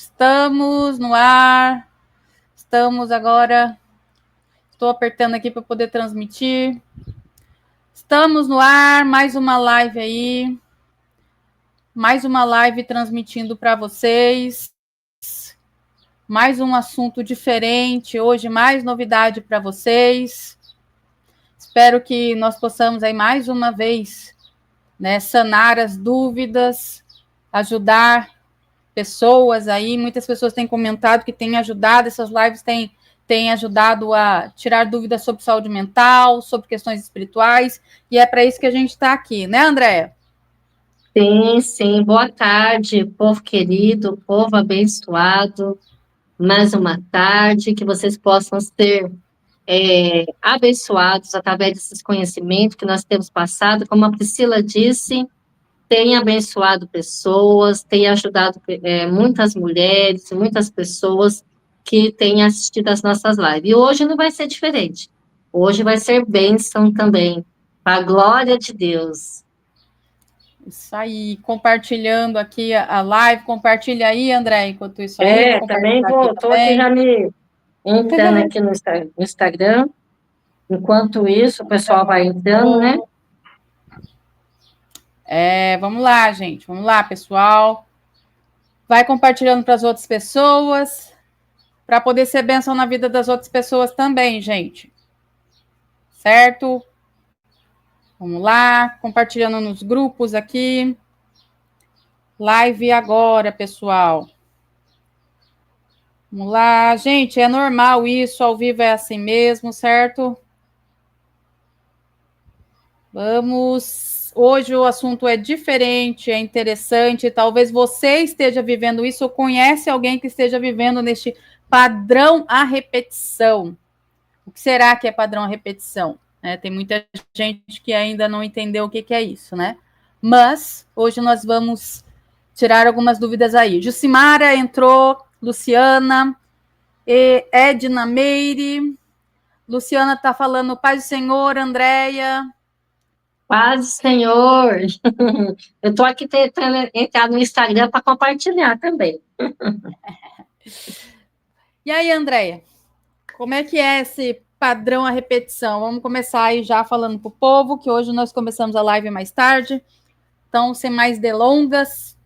Estamos no ar. Estamos agora. Estou apertando aqui para poder transmitir. Estamos no ar, mais uma live aí. Mais uma live transmitindo para vocês. Mais um assunto diferente. Hoje, mais novidade para vocês. Espero que nós possamos aí mais uma vez, né, sanar as dúvidas, ajudar pessoas aí. Muitas pessoas têm comentado que têm ajudado, essas lives têm ajudado a tirar dúvidas sobre saúde mental, sobre questões espirituais, e é para isso que a gente está aqui, né, Andréia? Sim, sim. Boa tarde, povo querido, povo abençoado. Mais uma tarde, que vocês possam ser abençoados através desses conhecimentos que nós temos passado. Como a Priscila disse, tem abençoado pessoas, tem ajudado muitas mulheres, muitas pessoas que têm assistido às nossas lives. E hoje não vai ser diferente. Hoje vai ser bênção também, para a glória de Deus. Isso aí, compartilhando aqui a live, compartilha aí, André, enquanto isso aí, vou Também compartilhar aqui estou aqui também. já me entrando aqui no Instagram. Enquanto isso, o pessoal vai entrando, né? Vamos lá, gente, vamos lá, pessoal. Vai compartilhando para as outras pessoas, para poder ser bênção na vida das outras pessoas também, gente. Certo? Vamos lá, compartilhando nos grupos aqui. Live agora, pessoal. Vamos lá. Gente, é normal isso, ao vivo é assim mesmo, certo? Vamos. Hoje o assunto é diferente, é interessante. Talvez você esteja vivendo isso ou conhece alguém que esteja vivendo neste padrão à repetição. O que será que é padrão à repetição? Tem muita gente que ainda não entendeu o que é isso, né? Mas hoje nós vamos tirar algumas dúvidas aí. Jucimara entrou, Luciana, Edna Meire, Luciana está falando paz do Senhor, Andréia. Paz, Senhor! Eu estou aqui tentando entrar no Instagram para compartilhar também. E aí, Andréia, como é que é esse padrão à repetição? Vamos começar aí já falando para o povo, que hoje nós começamos a live mais tarde. Então, sem mais delongas.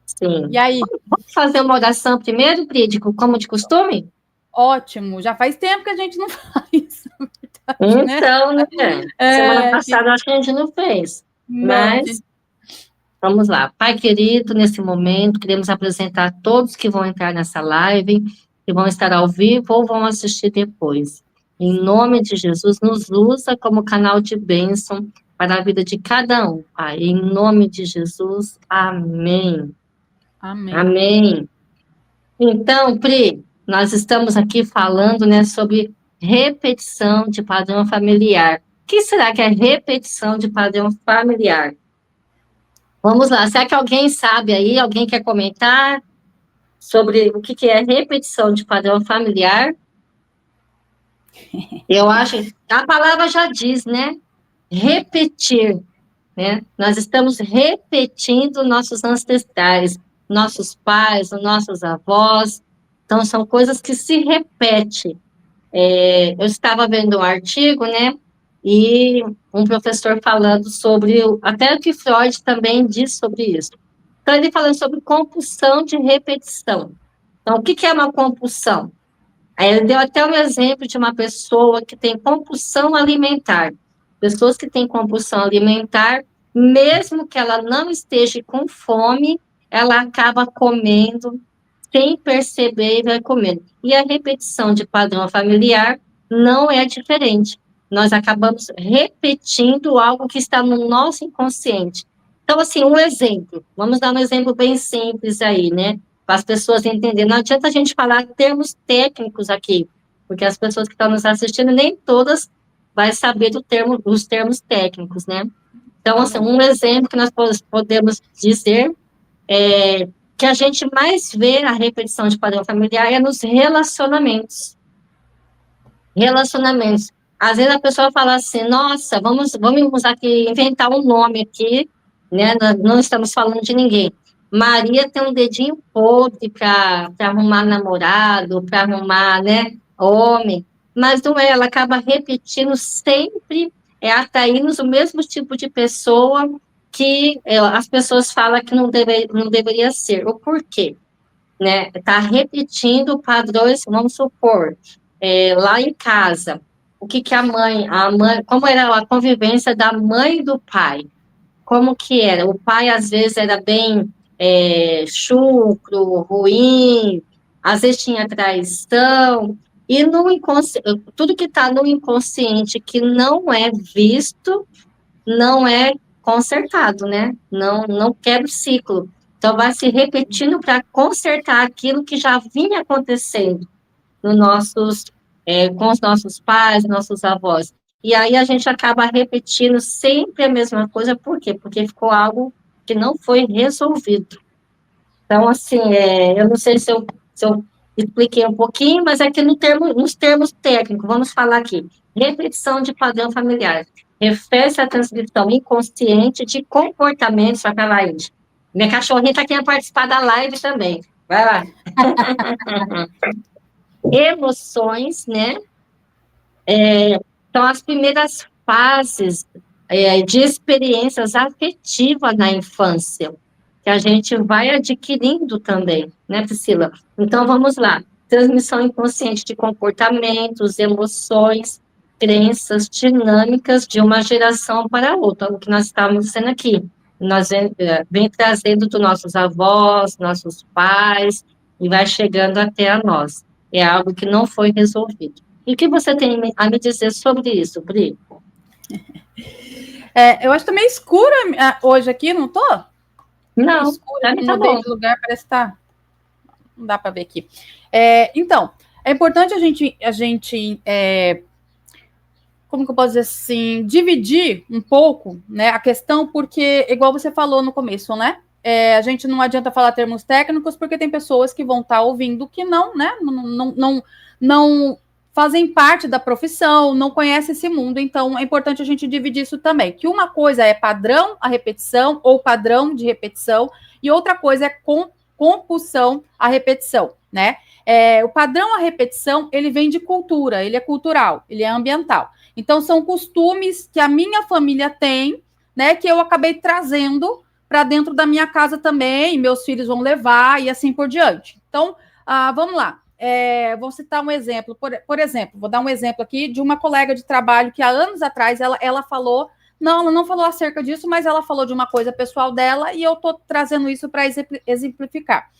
Sim. E aí? Vamos fazer uma oração primeiro, Prídico, como de costume? Ótimo, já faz tempo que a gente não faz, Então, né? Semana passada acho que a gente não fez. Não, Mas vamos lá. Pai querido, nesse momento, queremos apresentar todos que vão entrar nessa live, que vão estar ao vivo ou vão assistir depois. Em nome de Jesus, nos usa como canal de bênção para a vida de cada um, Pai. Em nome de Jesus, amém. Amém. Amém. Então, Pri, nós estamos aqui falando, né, sobre repetição de padrão familiar. O que será que é repetição de padrão familiar? Vamos lá, será que alguém sabe aí? Alguém quer comentar sobre o que é repetição de padrão familiar? Eu acho, a palavra já diz, né? Repetir, né? Nós estamos repetindo nossos ancestrais, nossos pais, nossos avós. Então, são coisas que se repetem. Eu estava vendo um artigo, né? E um professor falando sobre, até o que Freud também diz sobre isso. Então, ele falando sobre compulsão de repetição. Então, o que é uma compulsão? Aí ele deu até um exemplo de uma pessoa que tem compulsão alimentar. Pessoas que têm compulsão alimentar, mesmo que ela não esteja com fome, ela acaba comendo sem perceber e vai comendo. E a repetição de padrão familiar não é diferente. Nós acabamos repetindo algo que está no nosso inconsciente. Então, assim, um exemplo. Vamos dar um exemplo bem simples aí, né? Para as pessoas entenderem. Não adianta a gente falar termos técnicos aqui, porque as pessoas que estão nos assistindo, nem todas vai saber dos termos técnicos, né? Então, assim, um exemplo que nós podemos dizer que a gente mais vê a repetição de padrão familiar é nos relacionamentos. Relacionamentos. Às vezes a pessoa fala assim, nossa, vamos aqui inventar um nome aqui, né? Não estamos falando de ninguém. Maria tem um dedinho podre para arrumar namorado, para arrumar, né, homem, mas não é, ela acaba repetindo sempre, atraindo o mesmo tipo de pessoa que as pessoas falam que não deveria ser. O porquê? Né? Está repetindo padrões, vamos supor, lá em casa, o que a mãe, como era a convivência da mãe e do pai? Como que era? O pai, às vezes, era bem chucro, ruim, às vezes tinha traição, e no tudo que está no inconsciente que não é visto, não é consertado, né? Não quebra o ciclo. Então, vai se repetindo para consertar aquilo que já vinha acontecendo no com os nossos pais, nossos avós. E aí a gente acaba repetindo sempre a mesma coisa, por quê? Porque ficou algo que não foi resolvido. Então, assim, eu não sei se eu expliquei um pouquinho, mas é que nos termos técnicos, vamos falar aqui. Repetição de padrão familiar. Refere-se à transmissão inconsciente de comportamentos. Vai para lá, Índia. Minha cachorrinha está querendo participar da live também. Vai lá. Emoções, né? São as primeiras fases de experiências afetivas na infância, que a gente vai adquirindo também, né, Priscila? Então, vamos lá. Transmissão inconsciente de comportamentos, emoções, crenças dinâmicas de uma geração para outra, o que nós estamos dizendo aqui. Nós vem trazendo dos nossos avós, nossos pais, e vai chegando até a nós. É algo que não foi resolvido. E o que você tem a me dizer sobre isso, Bri? Eu acho que tá meio escuro hoje aqui, não tô? Não, Meio escuro, tá mudei bom. de lugar, parece que tá. Não dá para ver aqui. Então, é importante a gente como que eu posso dizer assim, dividir um pouco, né, a questão, porque, igual você falou no começo, né, a gente não adianta falar termos técnicos, porque tem pessoas que vão estar ouvindo que não, né, não fazem parte da profissão, não conhecem esse mundo, então é importante a gente dividir isso também, que uma coisa é padrão a repetição, ou padrão de repetição, e outra coisa é compulsão à repetição, né, o padrão à repetição, ele vem de cultura, ele é cultural, ele é ambiental. Então, são costumes que a minha família tem, né, que eu acabei trazendo para dentro da minha casa também, meus filhos vão levar e assim por diante. Então, vamos lá. Vou citar um exemplo. Por exemplo, vou dar um exemplo aqui de uma colega de trabalho que há anos atrás ela falou. Não, ela não falou acerca disso, mas ela falou de uma coisa pessoal dela e eu estou trazendo isso para exemplificar.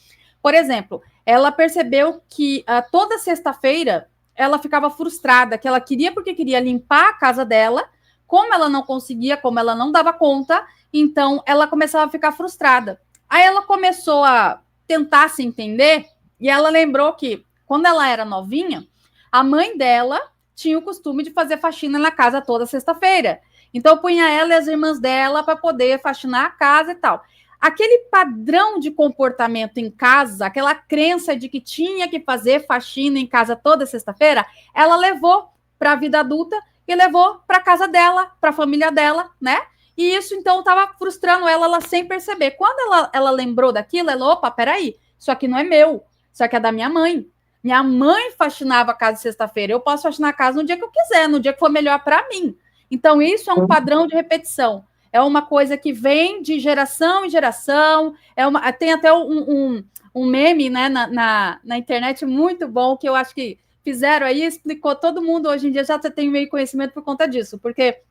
Por exemplo, ela percebeu que toda sexta-feira ela ficava frustrada, que ela queria porque queria limpar a casa dela, como ela não conseguia, como ela não dava conta, então ela começava a ficar frustrada. Aí ela começou a tentar se entender e ela lembrou que quando ela era novinha, a mãe dela tinha o costume de fazer faxina na casa toda sexta-feira. Então punha ela e as irmãs dela para poder faxinar a casa e tal. Aquele padrão de comportamento em casa, aquela crença de que tinha que fazer faxina em casa toda sexta-feira, ela levou para a vida adulta e levou para a casa dela, para a família dela, né? E isso, então, estava frustrando ela sem perceber. Quando ela lembrou daquilo, ela, opa, peraí, isso aqui não é meu, isso aqui é da minha mãe. Minha mãe faxinava a casa sexta-feira, eu posso faxinar a casa no dia que eu quiser, no dia que for melhor para mim. Então, isso é um padrão de repetição. É uma coisa que vem de geração em geração. Tem até um meme, né, na internet muito bom, que eu acho que fizeram aí, explicou todo mundo hoje em dia, já tem meio conhecimento por conta disso, porque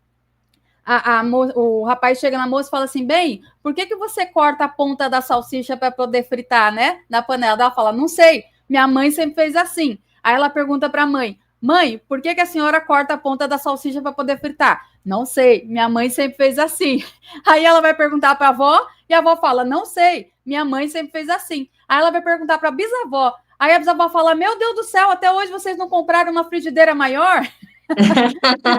o rapaz chega na moça e fala assim, bem, por que você corta a ponta da salsicha para poder fritar, né, na panela? Ela fala, não sei, minha mãe sempre fez assim. Aí ela pergunta para a mãe, por que a senhora corta a ponta da salsicha para poder fritar? Não sei, minha mãe sempre fez assim. Aí ela vai perguntar para a avó e a avó fala, não sei, minha mãe sempre fez assim. Aí ela vai perguntar para a bisavó. Aí a bisavó fala, meu Deus do céu, até hoje vocês não compraram uma frigideira maior? Então,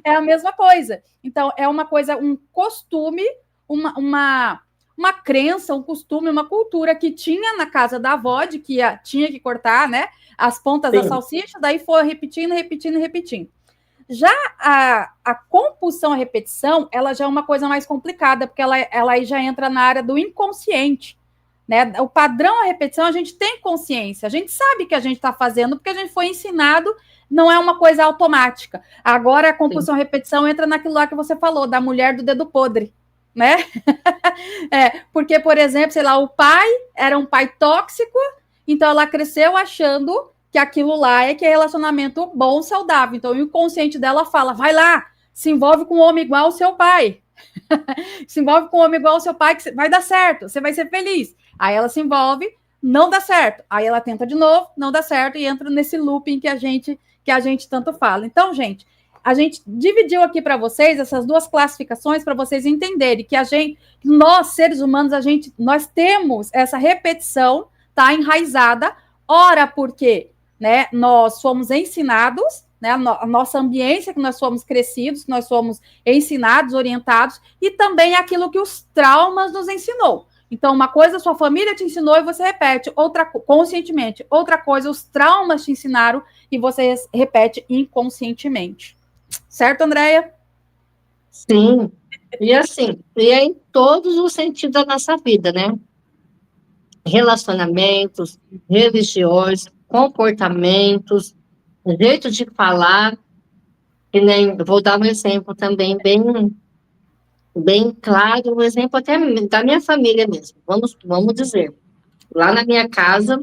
é a mesma coisa. Então, é uma coisa, um costume, uma crença, um costume, uma cultura que tinha na casa da avó, de que tinha que cortar, né, as pontas da salsicha, daí foi repetindo. Já a compulsão à repetição, ela já é uma coisa mais complicada, porque ela aí já entra na área do inconsciente. Né? O padrão à repetição, a gente tem consciência, a gente sabe que a gente está fazendo, porque a gente foi ensinado, não é uma coisa automática. Agora, a compulsão à repetição entra naquilo lá que você falou, da mulher do dedo podre, né? Porque, por exemplo, sei lá, o pai era um pai tóxico, então ela cresceu achando que aquilo lá é que é relacionamento bom, saudável. Então, o inconsciente dela fala, vai lá, se envolve com um homem igual ao seu pai. Se envolve com um homem igual ao seu pai, que vai dar certo, você vai ser feliz. Aí ela se envolve, não dá certo. Aí ela tenta de novo, não dá certo, e entra nesse looping que a gente tanto fala. Então, gente, a gente dividiu aqui para vocês essas duas classificações para vocês entenderem que nós, seres humanos, nós temos essa repetição, tá enraizada, ora porque, né, nós fomos ensinados, né, a nossa ambiência, que nós fomos crescidos, que nós fomos ensinados, orientados, e também aquilo que os traumas nos ensinou. Então, uma coisa a sua família te ensinou e você repete, outra conscientemente. Outra coisa, os traumas te ensinaram e você repete inconscientemente. Certo, Andréia? Sim. E assim, e é em todos os sentidos da nossa vida, né? Relacionamentos, religiões, comportamentos, jeito de falar, e nem, vou dar um exemplo também bem claro, um exemplo até da minha família mesmo, vamos dizer, lá na minha casa,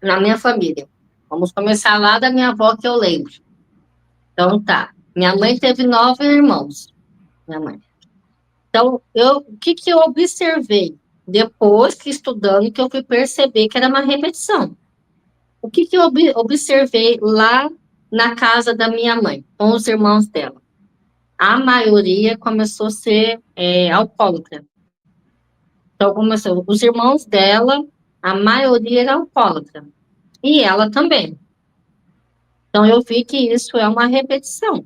na minha família, vamos começar lá da minha avó que eu lembro. Então tá, minha mãe teve 9 irmãos, minha mãe. Então, o que eu observei depois que estudando, que eu fui perceber que era uma repetição. O que eu observei lá na casa da minha mãe, com os irmãos dela? A maioria começou a ser alcoólatra. Então, começou, os irmãos dela, a maioria era alcoólatra. E ela também. Então, eu vi que isso é uma repetição.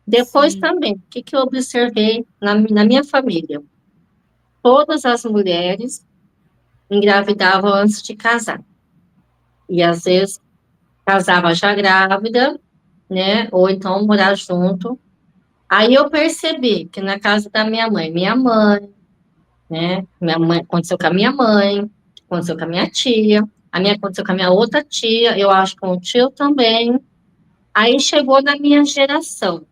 Depois Sim. também, o que eu observei na minha família? Todas as mulheres engravidavam antes de casar. E, às vezes, casava já grávida, né? Ou então morar junto. Aí eu percebi que na casa da minha mãe, né? Minha mãe, aconteceu com a minha mãe, aconteceu com a minha tia, a minha aconteceu com a minha outra tia, eu acho que com o tio também. Aí chegou na minha geração.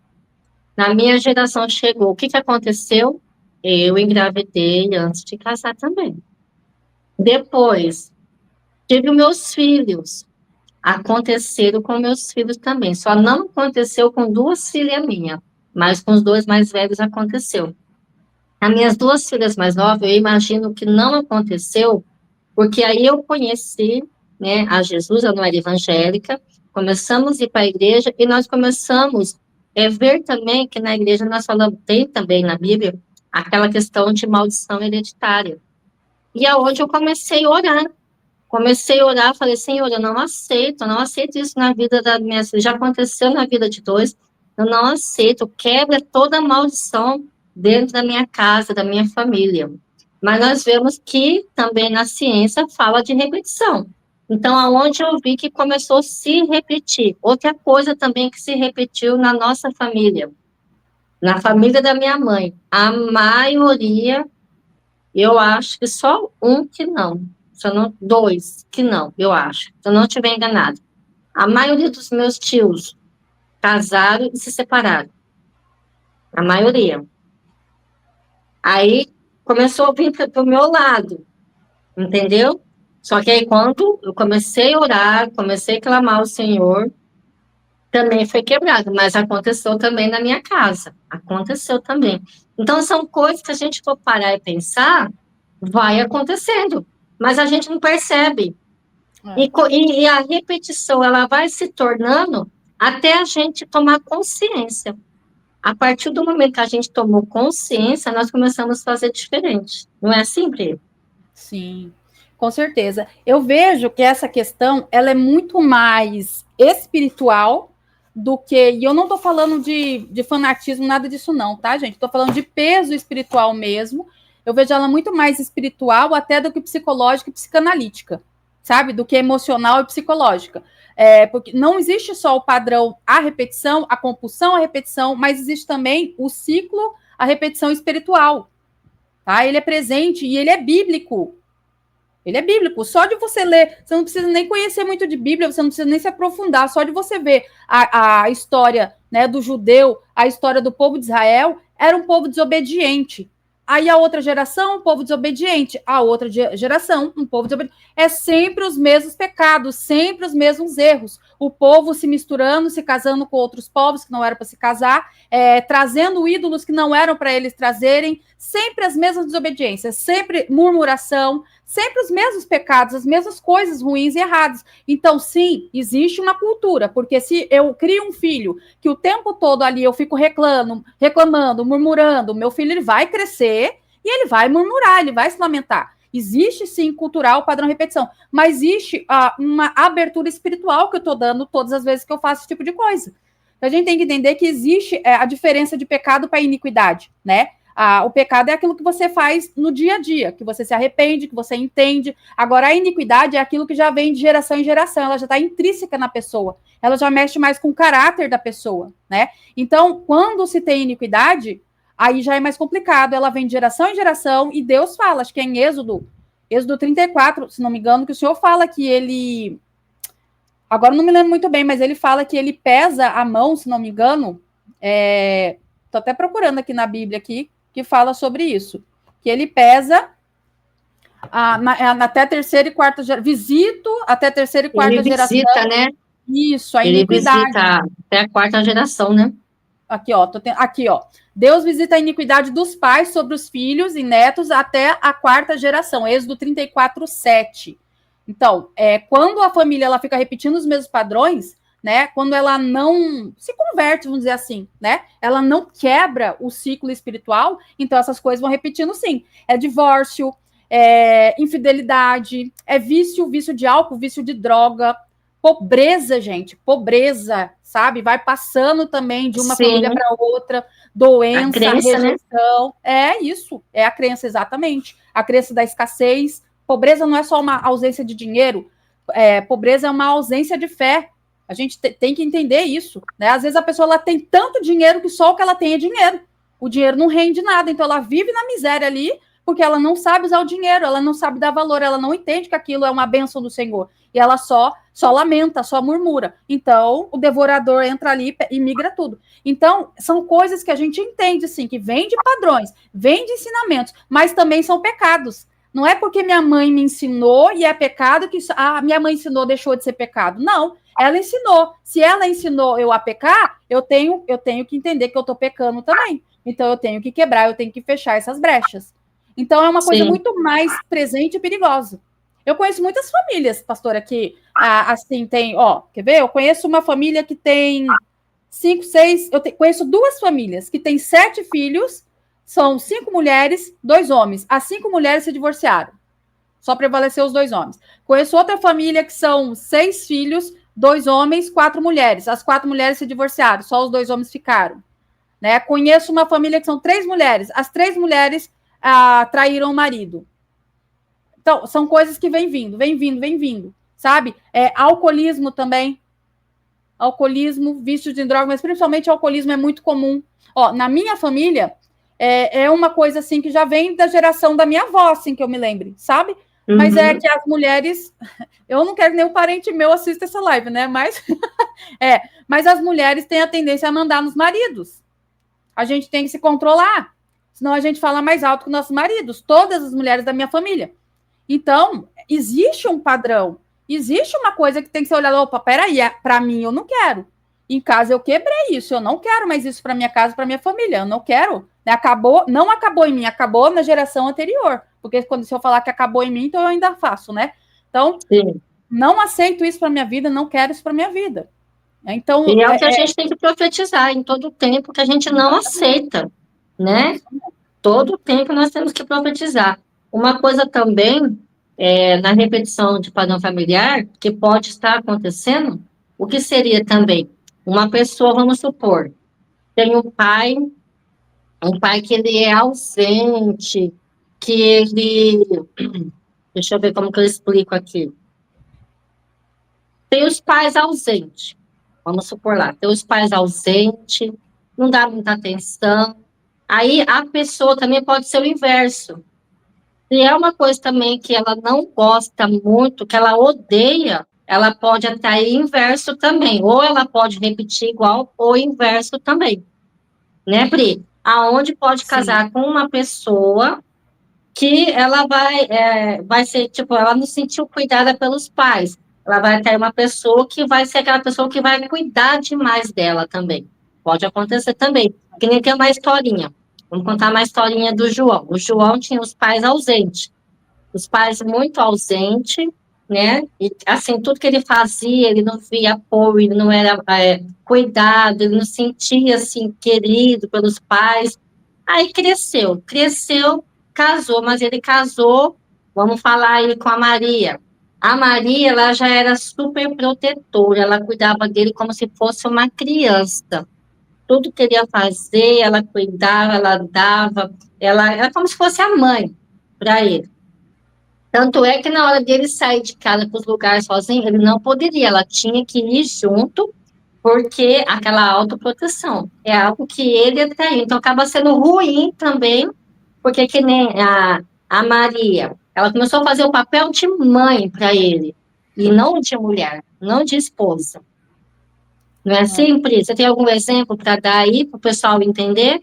Na minha geração chegou. O que aconteceu? Eu engravidei antes de casar também. Depois, tive meus filhos. Aconteceram com meus filhos também. Só não aconteceu com 2 filhas minhas, mas com os 2 mais velhos aconteceu. As minhas 2 filhas mais novas, eu imagino que não aconteceu, porque aí eu conheci, né, a Jesus, eu não era evangélica, começamos a ir para a igreja e nós começamos a ver também que na igreja nós falamos, tem também na Bíblia, aquela questão de maldição hereditária. E aonde eu comecei a orar. Comecei a orar, falei, Senhor, eu não aceito isso na vida da minha filha. Já aconteceu na vida de 2, eu não aceito, quebra toda a maldição dentro da minha casa, da minha família. Mas nós vemos que também na ciência fala de repetição. Então, aonde eu vi que começou a se repetir. Outra coisa também que se repetiu na nossa família, na família da minha mãe, a maioria, eu acho que só um que não. Só não, 2 que não, eu acho. Se eu não estiver enganado. A maioria dos meus tios casaram e se separaram. A maioria. Aí começou a vir para o meu lado, entendeu? Só que aí quando eu comecei a orar, comecei a clamar ao Senhor, também foi quebrado, mas aconteceu também na minha casa. Aconteceu também. Então são coisas que a gente for parar e pensar, vai acontecendo, mas a gente não percebe. E a repetição, ela vai se tornando até a gente tomar consciência. A partir do momento que a gente tomou consciência, nós começamos a fazer diferente. Não é assim, Pri? Sim, com certeza. Eu vejo que essa questão, ela é muito mais espiritual do que... E eu não estou falando de fanatismo, nada disso não, tá, gente? Estou falando de peso espiritual mesmo. Eu vejo ela muito mais espiritual até do que psicológica e psicanalítica, sabe? Do que emocional e psicológica. Porque não existe só o padrão, a repetição, a compulsão, a repetição, mas existe também o ciclo, a repetição espiritual. Tá? Ele é presente e ele é bíblico. Ele é bíblico. Só de você ler, você não precisa nem conhecer muito de Bíblia, você não precisa nem se aprofundar. Só de você ver a história, né, do judeu, a história do povo de Israel, era um povo desobediente. Aí a outra geração, um povo desobediente. A outra geração, um povo desobediente. É sempre os mesmos pecados, sempre os mesmos erros. O povo se misturando, se casando com outros povos que não eram para se casar, trazendo ídolos que não eram para eles trazerem, sempre as mesmas desobediências, sempre murmuração, sempre os mesmos pecados, as mesmas coisas ruins e erradas. Então, sim, existe uma cultura, porque se eu crio um filho que o tempo todo ali eu fico reclamando, murmurando, meu filho ele vai crescer e ele vai murmurar, ele vai se lamentar. Existe, sim, cultural, padrão repetição, mas existe uma abertura espiritual que eu estou dando todas as vezes que eu faço esse tipo de coisa. A gente tem que entender que existe a diferença de pecado para iniquidade, né? O pecado é aquilo que você faz no dia a dia, que você se arrepende, que você entende. Agora, a iniquidade é aquilo que já vem de geração em geração, ela já está intrínseca na pessoa, ela já mexe mais com o caráter da pessoa, né? Então, quando se tem iniquidade, aí já é mais complicado, ela vem de geração em geração, e Deus fala, acho que é em Êxodo 34, se não me engano, que o Senhor fala que ele... Agora não me lembro muito bem, mas ele fala que ele pesa a mão, se não me engano, tô até procurando aqui na Bíblia, aqui, que fala sobre isso, que ele pesa até terceira e quarta geração, visito até terceira e quarta geração. Ele visita, né? Isso, a ele iniquidade. Visita até a quarta geração, né? Aqui, ó. Deus visita a iniquidade dos pais sobre os filhos e netos até a quarta geração, Êxodo 34, 7. Então, quando a família ela fica repetindo os mesmos padrões, né? Quando ela não se converte, vamos dizer assim, né? Ela não quebra o ciclo espiritual, então essas coisas vão repetindo sim. É divórcio, infidelidade, vício de álcool, vício de droga, pobreza, gente, pobreza, sabe? Vai passando também de uma família para outra, doença, a crença, rejeição. Né? É isso, é a crença, exatamente. A crença da escassez. Pobreza não é só uma ausência de dinheiro, pobreza é uma ausência de fé. A gente tem que entender isso, né? Às vezes a pessoa ela tem tanto dinheiro que só o que ela tem é dinheiro. O dinheiro não rende nada, então ela vive na miséria ali porque ela não sabe usar o dinheiro, ela não sabe dar valor, ela não entende que aquilo é uma bênção do Senhor. E ela só lamenta, só murmura. Então, o devorador entra ali e migra tudo. Então, são coisas que a gente entende, sim, que vem de padrões, vem de ensinamentos, mas também são pecados. Não é porque minha mãe me ensinou e é pecado que minha mãe ensinou, deixou de ser pecado. Não, ela ensinou. Se ela ensinou eu a pecar, eu tenho que entender que eu estou pecando também. Então, eu tenho que quebrar, eu tenho que fechar essas brechas. Então, é uma coisa muito mais presente e perigosa. Eu conheço muitas famílias, pastora, que assim tem, quer ver? Eu conheço uma família que tem 5, 6, conheço 2 famílias que têm 7 filhos, são 5 mulheres, 2 homens. As 5 mulheres se divorciaram. Só prevaleceu os 2 homens. Conheço outra família que são 6 filhos, 2 homens, 4 mulheres. As 4 mulheres se divorciaram, só os 2 homens ficaram. Né? Conheço uma família que são 3 mulheres. As 3 mulheres traíram o marido. Então, são coisas que vem vindo, sabe? Alcoolismo também. Alcoolismo, vício de droga, mas principalmente alcoolismo é muito comum. Na minha família, é uma coisa assim que já vem da geração da minha avó, assim, que eu me lembre, sabe? Uhum. Mas é que as mulheres... Eu não quero que nenhum parente meu assista essa live, né? Mas, mas as mulheres têm a tendência a mandar nos maridos. A gente tem que se controlar. Senão a gente fala mais alto que nossos maridos. Todas as mulheres da minha família. Então, existe um padrão. Existe uma coisa que tem que ser olhada. Opa, peraí, para mim eu não quero. Em casa eu quebrei isso. Eu não quero mais isso para minha casa, para minha família. Eu não quero. Não acabou em mim, acabou na geração anterior. Porque se eu falar que acabou em mim, então eu ainda faço, né? Então, sim, não aceito isso para minha vida, não quero isso para minha vida. Então, e é o que a gente tem que profetizar em todo o tempo que a gente não aceita, né? Todo o tempo nós temos que profetizar. Uma coisa também, na repetição de padrão familiar, que pode estar acontecendo, o que seria também? Uma pessoa, vamos supor, tem um pai que ele é ausente, que ele... Deixa eu ver como que eu explico aqui. Tem os pais ausentes, vamos supor lá, tem os pais ausentes, não dá muita atenção. Aí a pessoa também pode ser o inverso. Se é uma coisa também que ela não gosta muito, que ela odeia, ela pode até ir inverso também. Ou ela pode repetir igual, ou inverso também. Né, Pri? Aonde pode Sim. casar com uma pessoa que ela vai ser, tipo, ela não se sentiu cuidada pelos pais. Ela vai ter uma pessoa que vai ser aquela pessoa que vai cuidar demais dela também. Pode acontecer também. Que nem tem uma historinha. Vamos contar uma historinha do João. O João tinha os pais ausentes. Os pais muito ausentes, né? E, assim, tudo que ele fazia, ele não via apoio, ele não era cuidado, ele não sentia, assim, querido pelos pais. Aí cresceu, casou, mas ele casou, vamos falar aí com a Maria. A Maria, ela já era super protetora, ela cuidava dele como se fosse uma criança. Tudo que ele ia fazer, ela cuidava, ela dava, ela era como se fosse a mãe para ele. Tanto é que na hora dele sair de casa para os lugares sozinho, ele não poderia, ela tinha que ir junto, porque aquela autoproteção é algo que ele tem. Então acaba sendo ruim também, porque que nem a Maria, ela começou a fazer o papel de mãe para ele, e não de mulher, não de esposa. Não é É. simples? Você tem algum exemplo para dar aí para o pessoal entender?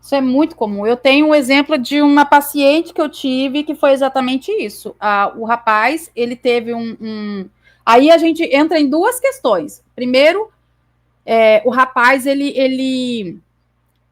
Isso é muito comum. Eu tenho um exemplo de uma paciente que eu tive que foi exatamente isso. O rapaz, ele teve Aí a gente entra em duas questões. Primeiro, o rapaz, ele.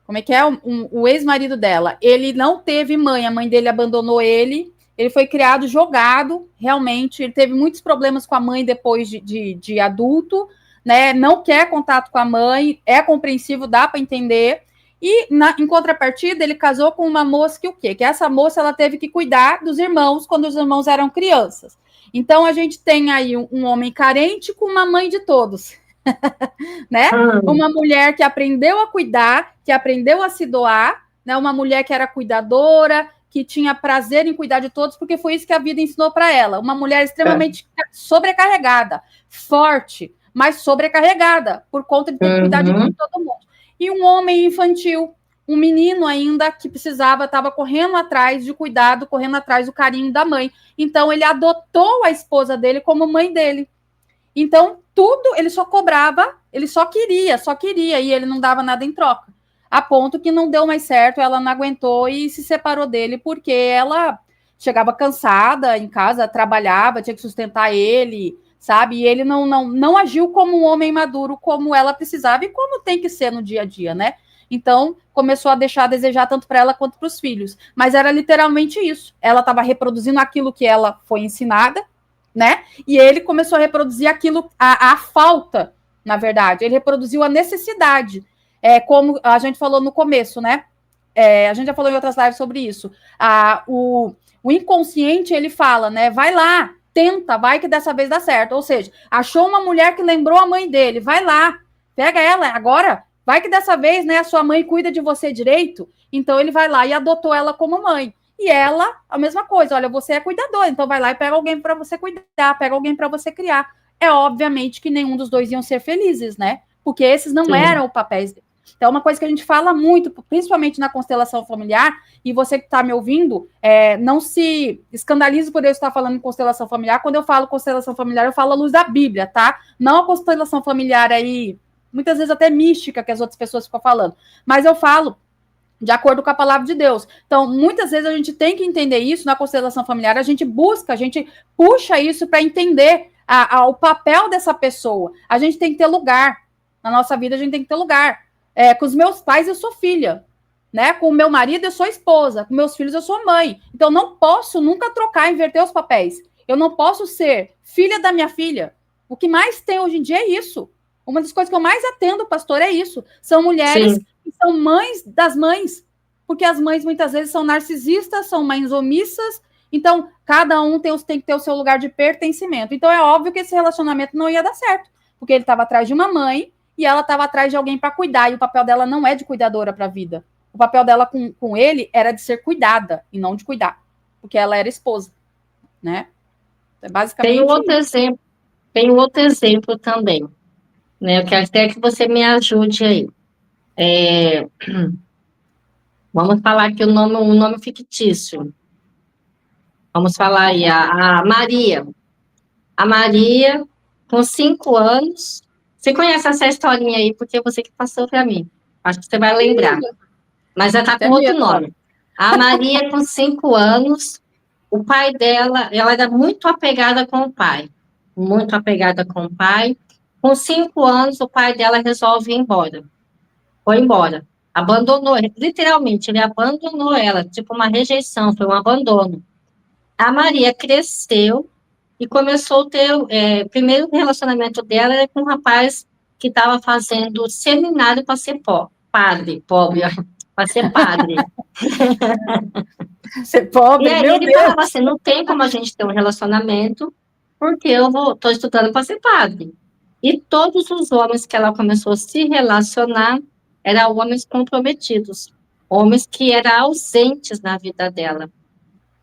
Como é que é? O ex-marido dela. Ele não teve mãe, a mãe dele abandonou ele. Ele foi criado jogado, realmente. Ele teve muitos problemas com a mãe depois de adulto, né? Não quer contato com a mãe, é compreensível, dá para entender. E em contrapartida, ele casou com uma moça que o quê? Que essa moça ela teve que cuidar dos irmãos quando os irmãos eram crianças. Então a gente tem aí um homem carente com uma mãe de todos, né? Hum, Uma mulher que aprendeu a cuidar, que aprendeu a se doar, né? Uma mulher que era cuidadora, que tinha prazer em cuidar de todos, porque foi isso que a vida ensinou para ela. Uma mulher extremamente sobrecarregada, forte, mas sobrecarregada, por conta de ter que cuidar de uhum, todo mundo. E um homem infantil, um menino ainda que precisava, estava correndo atrás de cuidado, correndo atrás do carinho da mãe. Então ele adotou a esposa dele como mãe dele. Então, tudo ele só cobrava, ele só queria, e ele não dava nada em troca. A ponto que não deu mais certo, ela não aguentou e se separou dele, porque ela chegava cansada em casa, trabalhava, tinha que sustentar ele, sabe? E ele não agiu como um homem maduro, como ela precisava e como tem que ser no dia a dia, né? Então, começou a deixar a desejar tanto para ela quanto para os filhos. Mas era literalmente isso. Ela estava reproduzindo aquilo que ela foi ensinada, né? E ele começou a reproduzir aquilo, a falta, na verdade. Ele reproduziu a necessidade. Como a gente falou no começo, né? A gente já falou em outras lives sobre isso. O inconsciente, ele fala, né? Vai lá, tenta, vai que dessa vez dá certo. Ou seja, achou uma mulher que lembrou a mãe dele, vai lá, pega ela agora, vai que dessa vez, né, a sua mãe cuida de você direito. Então ele vai lá e adotou ela como mãe. E ela, a mesma coisa, olha, você é cuidador, então vai lá e pega alguém para você cuidar, pega alguém para você criar. É obviamente que nenhum dos dois iam ser felizes, né? Porque esses não sim. eram papéis. Então, uma coisa que a gente fala muito, principalmente na constelação familiar, e você que está me ouvindo, não se escandalize por eu estar falando em constelação familiar. Quando eu falo constelação familiar, eu falo à luz da Bíblia, tá? Não a constelação familiar aí, muitas vezes até mística, que as outras pessoas ficam falando. Mas eu falo de acordo com a palavra de Deus. Então, muitas vezes a gente tem que entender isso na constelação familiar, a gente busca, a gente puxa isso para entender o papel dessa pessoa. A gente tem que ter lugar. Na nossa vida, a gente tem que ter lugar. Com os meus pais, eu sou filha. Né? Com o meu marido, eu sou esposa. Com meus filhos, eu sou mãe. Então, não posso nunca trocar, inverter os papéis. Eu não posso ser filha da minha filha. O que mais tem hoje em dia é isso. Uma das coisas que eu mais atendo, pastor, é isso. São mulheres Sim. que são mães das mães, porque as mães muitas vezes são narcisistas, são mães omissas, então cada um tem que ter o seu lugar de pertencimento. Então é óbvio que esse relacionamento não ia dar certo, porque ele estava atrás de uma mãe e ela estava atrás de alguém para cuidar, e o papel dela não é de cuidadora para a vida. O papel dela com ele era de ser cuidada e não de cuidar, porque ela era esposa, né? É Tem um basicamente outro isso. exemplo. tem outro exemplo também, né? Eu quero até que você me ajude aí. Vamos falar aqui o nome fictício. Vamos falar aí, a Maria. A Maria, com 5 anos. Você conhece essa historinha aí, porque você que passou para mim. Acho que você vai lembrar. Mas ela está Até com outro medo, ó. nome. A Maria, com 5 anos, o pai dela, ela era muito apegada com o pai. Muito apegada com o pai. Com 5 anos, o pai dela resolve ir embora. Foi embora. Abandonou, literalmente, ele abandonou ela, tipo uma rejeição, foi um abandono. A Maria cresceu e começou a ter, o primeiro relacionamento dela era com um rapaz que estava fazendo seminário para ser padre, pobre, para ser padre. Ser E pobre, aí meu ele Deus. falava assim, não tem como a gente ter um relacionamento, porque estou estudando para ser padre. E todos os homens que ela começou a se relacionar eram homens comprometidos, homens que eram ausentes na vida dela.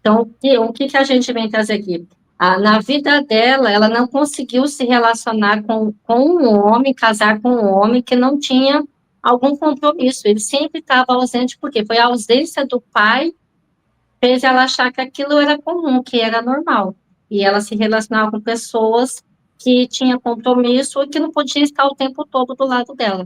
Então, o que a gente vem trazer aqui? Na vida dela, ela não conseguiu se relacionar com um homem, casar com um homem que não tinha algum compromisso. Ele sempre estava ausente, porque foi a ausência do pai fez ela achar que aquilo era comum, que era normal. E ela se relacionava com pessoas que tinham compromisso e que não podia estar o tempo todo do lado dela.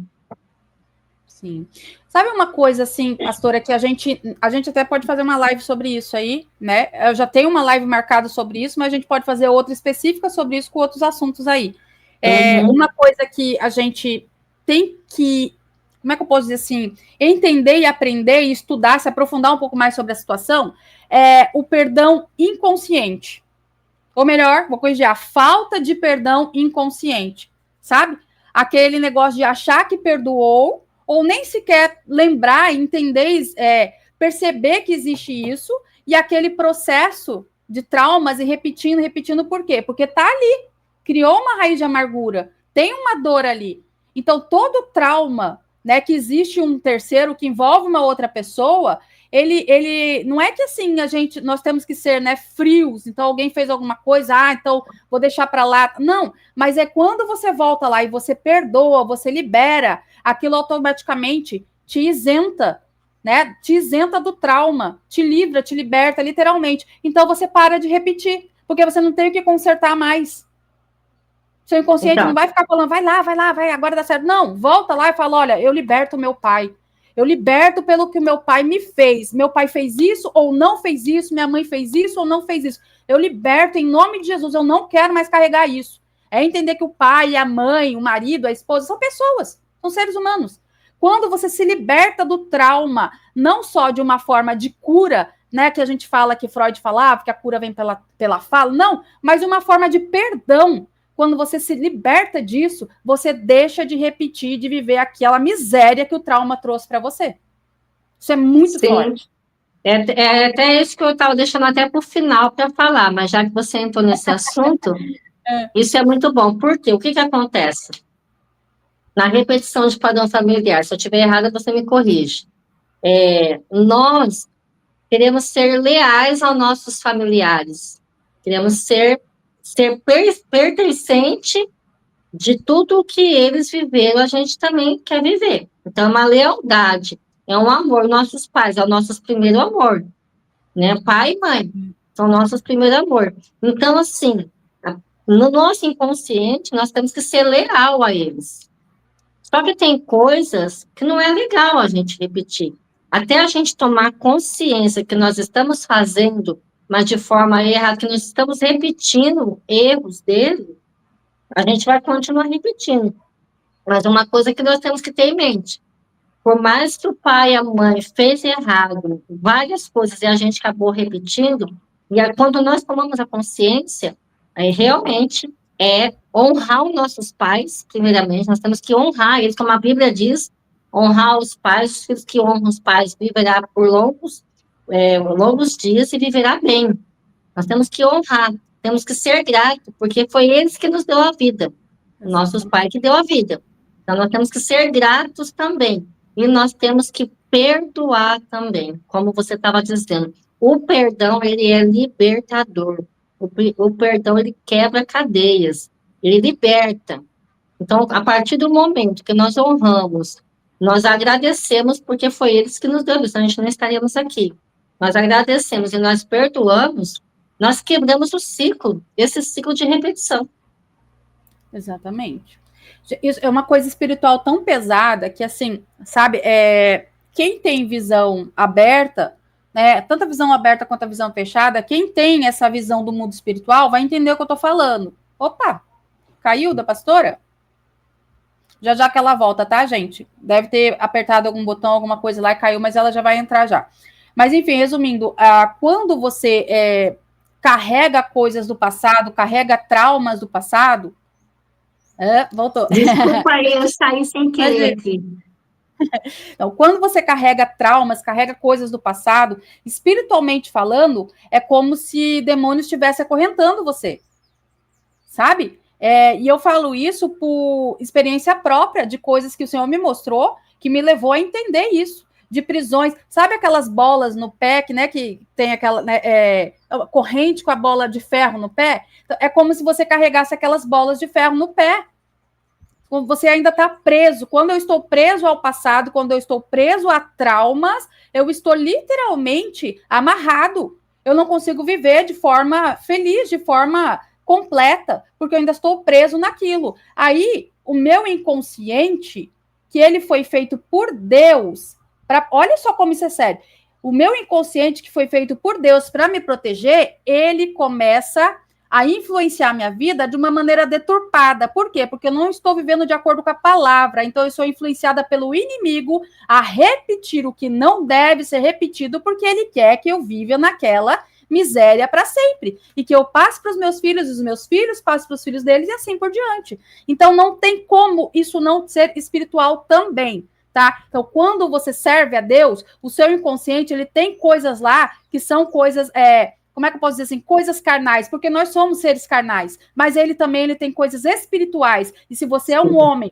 Sim. Sabe uma coisa assim, pastora, que a gente até pode fazer uma live sobre isso aí, né? Eu já tenho uma live marcada sobre isso, mas a gente pode fazer outra específica sobre isso com outros assuntos aí. Uhum. Uma coisa que a gente tem que, como é que eu posso dizer assim, entender e aprender e estudar, se aprofundar um pouco mais sobre a situação, é o perdão inconsciente. Ou melhor, vou corrigir, a falta de perdão inconsciente, sabe? Aquele negócio de achar que perdoou, ou nem sequer lembrar, entender, perceber que existe isso, e aquele processo de traumas e repetindo, repetindo, por quê? Porque tá ali, criou uma raiz de amargura, tem uma dor ali. Então, todo trauma, né, que existe um terceiro que envolve uma outra pessoa, ele não é que assim nós temos que ser, né, frios. Então alguém fez alguma coisa, então vou deixar para lá. Não, mas é quando você volta lá e você perdoa, você libera, aquilo automaticamente te isenta, né? Te isenta do trauma, te livra, te liberta, literalmente. Então você para de repetir, porque você não tem o que consertar mais. Seu inconsciente não Então, vai ficar falando, vai lá, vai, agora dá certo. Não, volta lá e fala, olha, eu liberto o meu pai. Eu liberto pelo que o meu pai me fez. Meu pai fez isso ou não fez isso, minha mãe fez isso ou não fez isso. Eu liberto em nome de Jesus, eu não quero mais carregar isso. É entender que o pai, a mãe, o marido, a esposa são pessoas, são seres humanos. Quando você se liberta do trauma, não só de uma forma de cura, né, que a gente fala, que Freud falava, que a cura vem pela fala, não, mas uma forma de perdão. Quando você se liberta disso, você deixa de repetir, de viver aquela miséria que o trauma trouxe para você. Isso é muito sim, forte. é até isso que eu estava deixando até para o final para falar, mas já que você entrou nesse assunto, isso é muito bom. Por quê? O que acontece? Na repetição de padrão familiar, se eu estiver errada, você me corrige. Nós queremos ser leais aos nossos familiares, queremos ser pertencente de tudo o que eles viveram, a gente também quer viver. Então, é uma lealdade, é um amor. Nossos pais é o nosso primeiro amor, né? Pai e mãe são nossos primeiro amor. Então, assim, no nosso inconsciente, nós temos que ser leal a eles. Só que tem coisas que não é legal a gente repetir. Até a gente tomar consciência que nós estamos fazendo, mas de forma errada, que nós estamos repetindo erros dele, a gente vai continuar repetindo. Mas uma coisa que nós temos que ter em mente, por mais que o pai e a mãe fez errado, várias coisas, e a gente acabou repetindo, quando nós tomamos a consciência, aí realmente é honrar os nossos pais, primeiramente, nós temos que honrar eles, como a Bíblia diz, honrar os pais, os filhos que honram os pais viverá por longos dias e viverá bem. Nós temos que honrar, temos que ser gratos, porque foi eles que nos deu a vida, nossos pais que deu a vida. Então, nós temos que ser gratos também. E nós temos que perdoar também, como você estava dizendo. O perdão, ele é libertador. O perdão, ele quebra cadeias. ele liberta. Então, a partir do momento que nós honramos, nós agradecemos, porque foi eles que nos deu isso, a gente não estaríamos aqui. Nós agradecemos e nós perdoamos, nós quebramos o ciclo, esse ciclo de repetição. Exatamente. Isso é uma coisa espiritual tão pesada que, assim, sabe, quem tem visão aberta, né, tanto a visão aberta quanto a visão fechada, quem tem essa visão do mundo espiritual vai entender o que eu tô falando. Opa, caiu da pastora? Já já que ela volta, tá, gente? Deve ter apertado algum botão, alguma coisa lá e caiu, mas ela já vai entrar já. Mas, enfim, resumindo, quando você carrega coisas do passado, carrega traumas do passado, voltou. Desculpa aí, eu saí sem querer aqui. Então, quando você carrega traumas, carrega coisas do passado, espiritualmente falando, é como se demônios estivesse acorrentando você, sabe? E eu falo isso por experiência própria de coisas que o Senhor me mostrou, que me levou a entender isso. De prisões, sabe aquelas bolas no pé, que tem aquela corrente com a bola de ferro no pé? Então, é como se você carregasse aquelas bolas de ferro no pé. Você ainda está preso. Quando eu estou preso ao passado, quando eu estou preso a traumas, eu estou literalmente amarrado. Eu não consigo viver de forma feliz, de forma completa, porque eu ainda estou preso naquilo. Aí, o meu inconsciente, que ele foi feito por Deus, olha só como isso é sério. O meu inconsciente, que foi feito por Deus para me proteger, ele começa a influenciar minha vida de uma maneira deturpada. Por quê? Porque eu não estou vivendo de acordo com a palavra, então eu sou influenciada pelo inimigo a repetir o que não deve ser repetido, porque ele quer que eu viva naquela miséria para sempre, e que eu passe para os meus filhos, e os meus filhos passem para os filhos deles, e assim por diante. Então não tem como isso não ser espiritual também. Tá? Então, quando você serve a Deus, o seu inconsciente, ele tem coisas lá que são coisas, como é que eu posso dizer assim, coisas carnais, porque nós somos seres carnais, mas ele também tem coisas espirituais, e se você é um homem,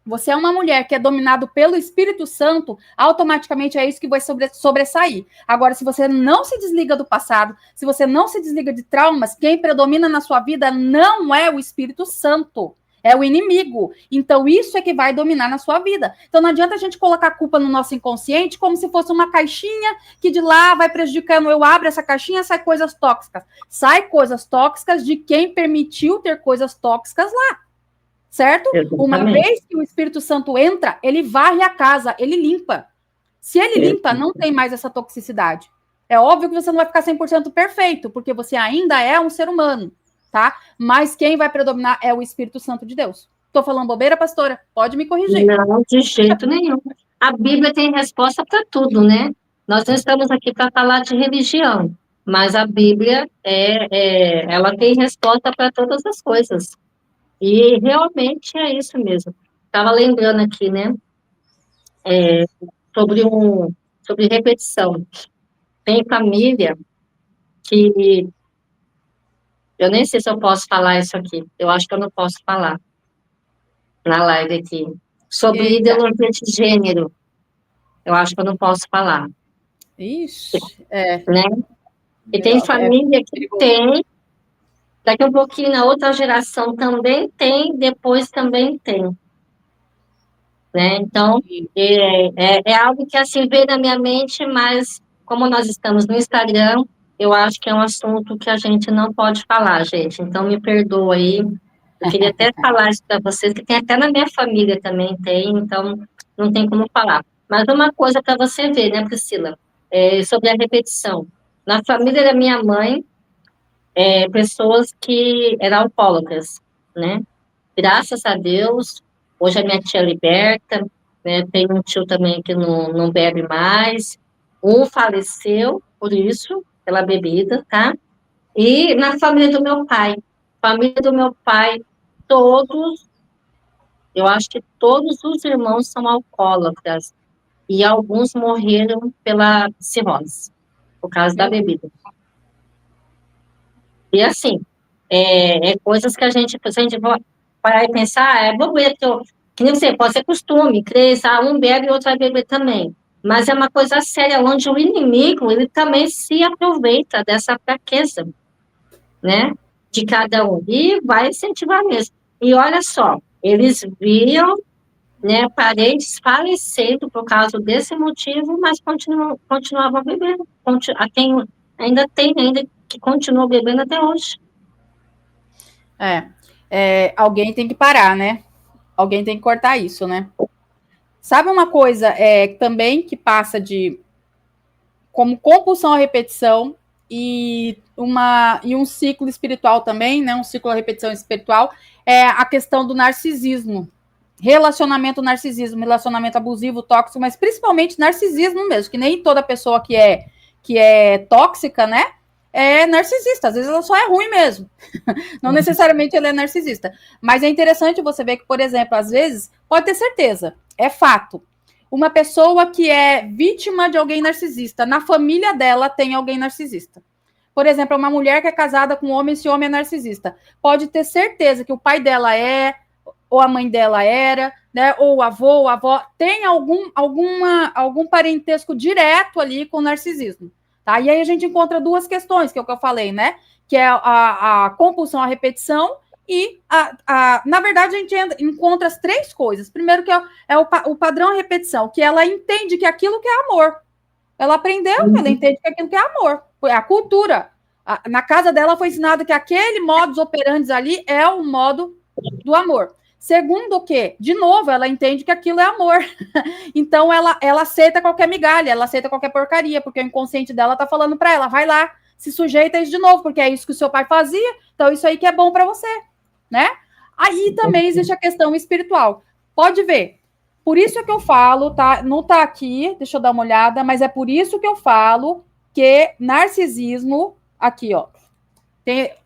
você é uma mulher que é dominado pelo Espírito Santo, automaticamente é isso que vai sobressair. Agora, se você não se desliga do passado, se você não se desliga de traumas, quem predomina na sua vida não é o Espírito Santo, é o inimigo. Então, isso é que vai dominar na sua vida. Então, não adianta a gente colocar a culpa no nosso inconsciente como se fosse uma caixinha que de lá vai prejudicando. Eu abro essa caixinha, sai coisas tóxicas. Sai coisas tóxicas de quem permitiu ter coisas tóxicas lá. Certo? Exatamente. Uma vez que o Espírito Santo entra, ele varre a casa, ele limpa. Se ele limpa, não tem mais essa toxicidade. É óbvio que você não vai ficar 100% perfeito, porque você ainda é um ser humano, tá? Mas quem vai predominar é o Espírito Santo de Deus. Tô falando bobeira, pastora? Pode me corrigir. Não, de jeito nenhum. A Bíblia tem resposta para tudo, né? Nós não estamos aqui para falar de religião, mas a Bíblia, ela tem resposta para todas as coisas. E realmente é isso mesmo. Estava lembrando aqui, né? Sobre repetição. Tem família que eu nem sei se eu posso falar isso aqui. Eu acho que eu não posso falar na live aqui. Sobre ideologia de gênero. Eu acho que eu não posso falar. Ixi, né? E tem família que tem, daqui a pouquinho na outra geração também tem, depois também tem. Né? Então, é algo que assim veio na minha mente, mas como nós estamos no Instagram, eu acho que é um assunto que a gente não pode falar, gente. Então, me perdoa aí. Eu queria até falar isso para vocês, que tem até na minha família também tem, então não tem como falar. Mas uma coisa para você ver, né, Priscila? Sobre a repetição. Na família da minha mãe, pessoas que eram alcoólatras, né? Graças a Deus, hoje a minha tia é liberta, né? Tem um tio também que não bebe mais. Um faleceu por isso, pela bebida, tá? E na família do meu pai, todos, eu acho que todos os irmãos são alcoólatras. E alguns morreram pela cirrose, por causa da bebida. E assim, coisas que a gente vai parar e pensar, bobeira, que nem você, pode ser costume, crer, um bebe e outro vai beber também. Mas é uma coisa séria, onde o inimigo, ele também se aproveita dessa fraqueza, né, de cada um, e vai incentivar mesmo. E olha só, eles viam, né, parentes falecendo por causa desse motivo, mas continuavam bebendo. Ainda que continua bebendo até hoje. Alguém tem que parar, né? Alguém tem que cortar isso, né? Sabe uma coisa também que passa de como compulsão à repetição e um ciclo espiritual também, né? Um ciclo à repetição espiritual é a questão do narcisismo. Relacionamento narcisismo, relacionamento abusivo, tóxico, mas principalmente narcisismo mesmo, que nem toda pessoa que é tóxica, né? É narcisista, às vezes ela só é ruim mesmo. Não necessariamente ela é narcisista. Mas é interessante você ver que, por exemplo, às vezes, pode ter certeza, é fato. Uma pessoa que é vítima de alguém narcisista, na família dela tem alguém narcisista. Por exemplo, uma mulher que é casada com um homem, esse homem é narcisista. Pode ter certeza que o pai dela ou a mãe dela era, né? Ou o avô, ou a avó, tem algum parentesco direto ali com o narcisismo. Tá? E aí a gente encontra duas questões, que é o que eu falei, né? Que é a compulsão à repetição e, na verdade, a gente encontra as três coisas. Primeiro, que é o padrão repetição, que ela entende que aquilo que é amor. Ela aprendeu, ela entende que aquilo que é amor. É a cultura. Na casa dela foi ensinado que aquele modus operandi ali é o modo do amor. Segundo o quê? De novo, ela entende que aquilo é amor. Então, ela aceita qualquer migalha, ela aceita qualquer porcaria, porque o inconsciente dela tá falando para ela, vai lá, se sujeita a isso de novo, porque é isso que o seu pai fazia, então isso aí que é bom para você, né? Aí também existe a questão espiritual. Pode ver. Por isso é que eu falo, tá? Não tá aqui, deixa eu dar uma olhada, mas é por isso que eu falo que narcisismo, aqui, ó.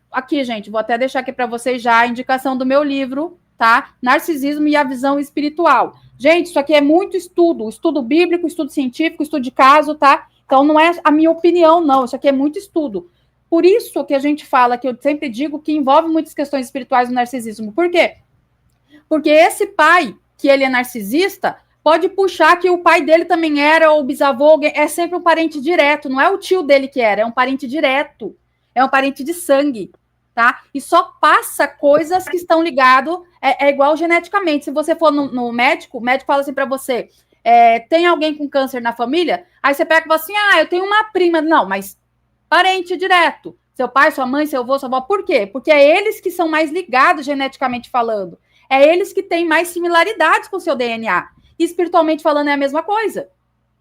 Aqui, gente, vou até deixar aqui para vocês já a indicação do meu livro, tá? Narcisismo e a visão espiritual. Gente, isso aqui é muito estudo bíblico, estudo científico, estudo de caso, tá? Então não é a minha opinião, não, isso aqui é muito estudo. Por isso que a gente fala, que eu sempre digo, que envolve muitas questões espirituais no narcisismo. Por quê? Porque esse pai, que ele é narcisista, pode puxar que o pai dele também era, ou o bisavô, é sempre um parente direto, não é o tio dele que era, é um parente direto, é um parente de sangue, tá? E só passa coisas que estão ligadas, é igual geneticamente. Se você for no médico, o médico fala assim para você, tem alguém com câncer na família? Aí você pega e fala assim, eu tenho uma prima. Não, mas parente direto. Seu pai, sua mãe, seu avô, sua avó. Por quê? Porque é eles que são mais ligados geneticamente falando. É eles que têm mais similaridades com o seu DNA. E espiritualmente falando é a mesma coisa.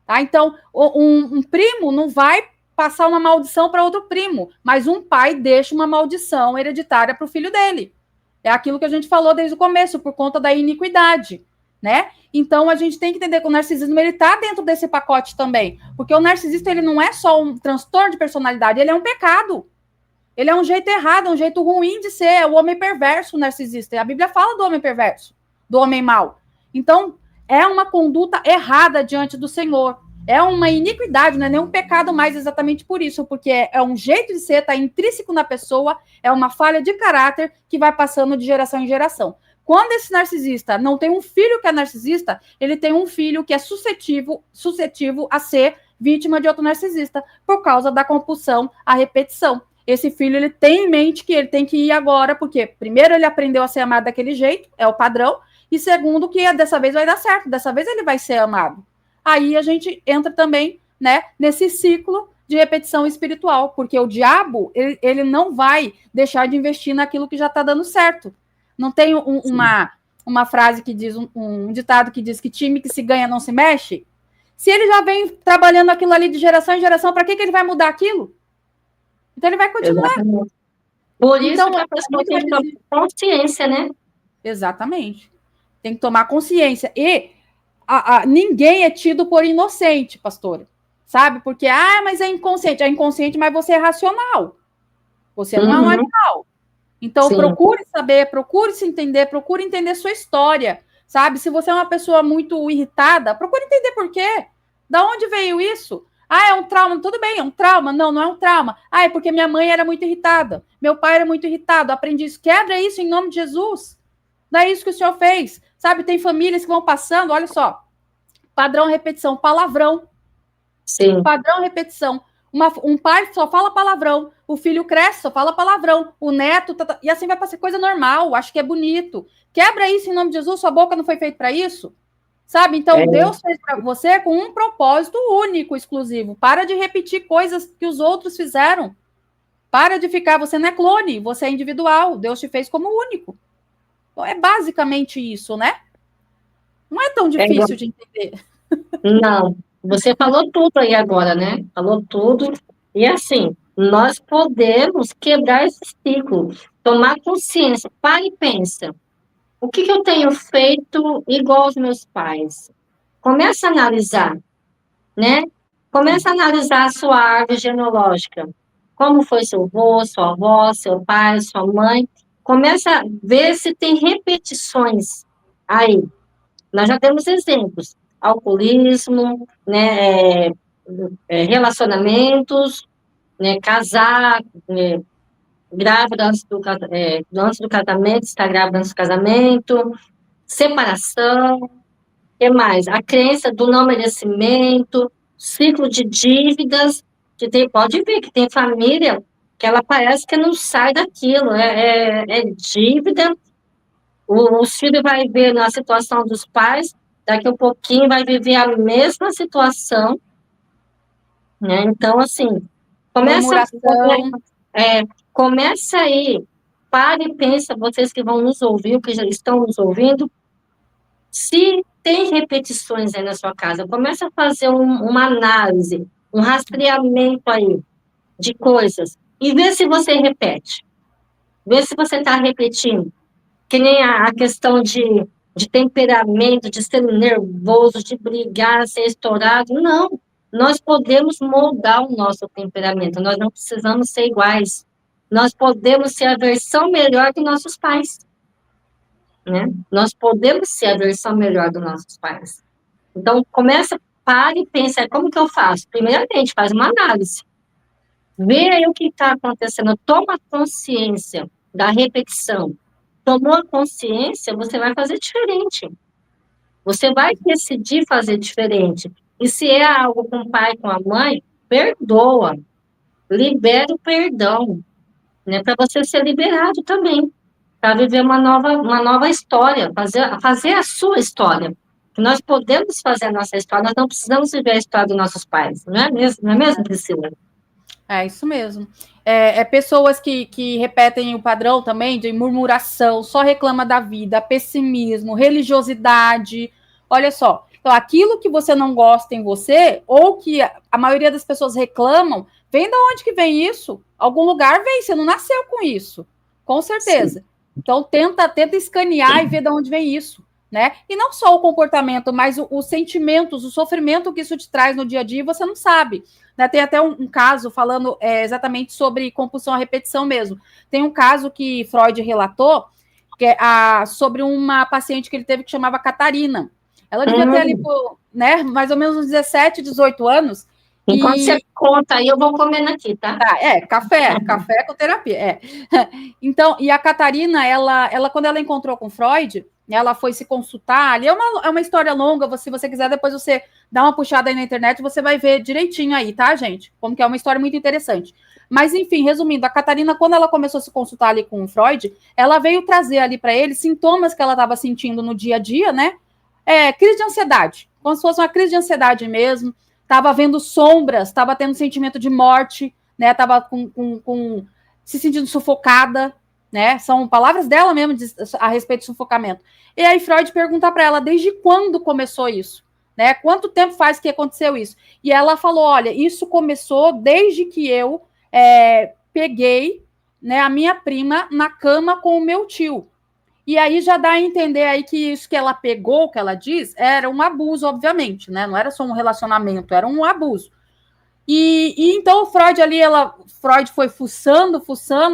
Tá? Então, um primo não vai passar uma maldição para outro primo, mas um pai deixa uma maldição hereditária para o filho dele. É aquilo que a gente falou desde o começo, por conta da iniquidade, né? Então, a gente tem que entender que o narcisismo ele está dentro desse pacote também, porque o narcisista ele não é só um transtorno de personalidade, ele é um pecado. Ele é um jeito errado, um jeito ruim de ser, é o homem perverso, o narcisista. E a Bíblia fala do homem perverso, do homem mau. Então, é uma conduta errada diante do Senhor. É uma iniquidade, não é nenhum pecado mais exatamente por isso, porque é um jeito de ser, está intrínseco na pessoa, é uma falha de caráter que vai passando de geração em geração. Quando esse narcisista não tem um filho que é narcisista, ele tem um filho que é suscetível a ser vítima de outro narcisista, por causa da compulsão à repetição. Esse filho ele tem em mente que ele tem que ir agora, porque primeiro ele aprendeu a ser amado daquele jeito, é o padrão, e segundo que dessa vez vai dar certo, dessa vez ele vai ser amado. Aí a gente entra também, né, nesse ciclo de repetição espiritual, porque o diabo ele não vai deixar de investir naquilo que já está dando certo. Não tem uma frase que diz, um ditado que diz que time que se ganha não se mexe? Se ele já vem trabalhando aquilo ali de geração em geração, para que ele vai mudar aquilo? Então ele vai continuar. Exatamente. Por isso então, que a pessoa tem que tomar consciência, né? Exatamente. Tem que tomar consciência. E ninguém é tido por inocente, pastora. Sabe? Porque, mas é inconsciente. É inconsciente, mas você é racional. Você não é um animal. Então, procure saber, procure se entender, procure entender sua história. Sabe? Se você é uma pessoa muito irritada, procure entender por quê. Da onde veio isso? É um trauma. Tudo bem, é um trauma. Não, não é um trauma. É porque minha mãe era muito irritada. Meu pai era muito irritado. Aprendi isso. Quebra isso em nome de Jesus. Não é isso que o Senhor fez. Sabe, tem famílias que vão passando, olha só. Padrão, repetição, palavrão. Sim. Padrão, repetição. Um pai só fala palavrão. O filho cresce, só fala palavrão. O neto, e assim vai passar coisa normal, acho que é bonito. Quebra isso em nome de Jesus, sua boca não foi feita para isso? Sabe? Então, Deus fez para você com um propósito único, exclusivo. Para de repetir coisas que os outros fizeram. Para de ficar, você não é clone, você é individual. Deus te fez como único. Então, é basicamente isso, né? Não é tão difícil de entender. Não, você falou tudo aí agora, né? Falou tudo. E assim, nós podemos quebrar esse ciclo, tomar consciência, para e pensa. O que eu tenho feito igual aos meus pais? Começa a analisar, né? Começa a analisar a sua árvore genealógica. Como foi seu avô, sua avó, seu pai, sua mãe. Começa a ver se tem repetições aí. Nós já temos exemplos. Alcoolismo, né? Relacionamentos, né? Casar, grávida antes do casamento, está grávida antes do casamento, separação, o que mais? A crença do não merecimento, ciclo de dívidas, que pode ver que tem família que ela parece que não sai daquilo, é dívida, os filhos vai ver na situação dos pais, daqui a pouquinho vai viver a mesma situação, né? Então, assim, começa, Murmuração. começa aí, pare e pensa, vocês que vão nos ouvir, que já estão nos ouvindo, se tem repetições aí na sua casa, começa a fazer uma análise, um rastreamento aí de coisas, e vê se você repete, vê se você está repetindo, que nem a questão de temperamento, de ser nervoso, de brigar, ser estourado, não, nós podemos moldar o nosso temperamento, nós não precisamos ser iguais, nós podemos ser a versão melhor dos nossos pais, né? Nós podemos ser a versão melhor dos nossos pais. Então, começa, para e pensa, como que eu faço? Primeiramente, faz uma análise. Vê aí o que está acontecendo. Toma consciência da repetição. Tomou a consciência, você vai fazer diferente. Você vai decidir fazer diferente. E se é algo com o pai, com a mãe, perdoa. Libera o perdão, né? Para você ser liberado também. Para viver uma nova história, fazer a sua história. Nós podemos fazer a nossa história, nós não precisamos viver a história dos nossos pais, não é mesmo, Priscila? É isso mesmo. Pessoas que repetem o padrão também de murmuração, só reclama da vida, pessimismo, religiosidade. Olha só, então, aquilo que você não gosta em você, ou que a maioria das pessoas reclamam, vem de onde que vem isso? Algum lugar vem, você não nasceu com isso, com certeza. Sim. Então, tenta escanear e ver de onde vem isso, né? E não só o comportamento, mas os sentimentos, o sofrimento que isso te traz no dia a dia, você não sabe. Né? Tem até um caso falando exatamente sobre compulsão à repetição mesmo. Tem um caso que Freud relatou, que é sobre uma paciente que ele teve que chamava Catarina. Ela devia ter ali, né, mais ou menos uns 17, 18 anos. Enquanto você conta aí, eu vou comendo aqui, tá? Café com terapia, Então, e a Catarina, ela quando ela encontrou com Freud, ela foi se consultar, ali é uma história longa, se você quiser, depois você dá uma puxada aí na internet, você vai ver direitinho aí, tá, gente? Como que é uma história muito interessante. Mas, enfim, resumindo, a Catarina, quando ela começou a se consultar ali com o Freud, ela veio trazer ali para ele sintomas que ela estava sentindo no dia a dia, né? Crise de ansiedade, como se fosse uma crise de ansiedade mesmo, estava vendo sombras, estava tendo sentimento de morte, né? Estava se sentindo sufocada, né? São palavras dela mesmo a respeito de sufocamento. E aí Freud pergunta para ela desde quando começou isso, né? Quanto tempo faz que aconteceu isso? E ela falou: olha, isso começou desde que eu peguei, né, a minha prima na cama com o meu tio. E aí já dá a entender aí que isso que ela pegou, que ela diz, era um abuso, obviamente, né? Não era só um relacionamento, era um abuso. E então o Freud ali, Freud foi fuçando,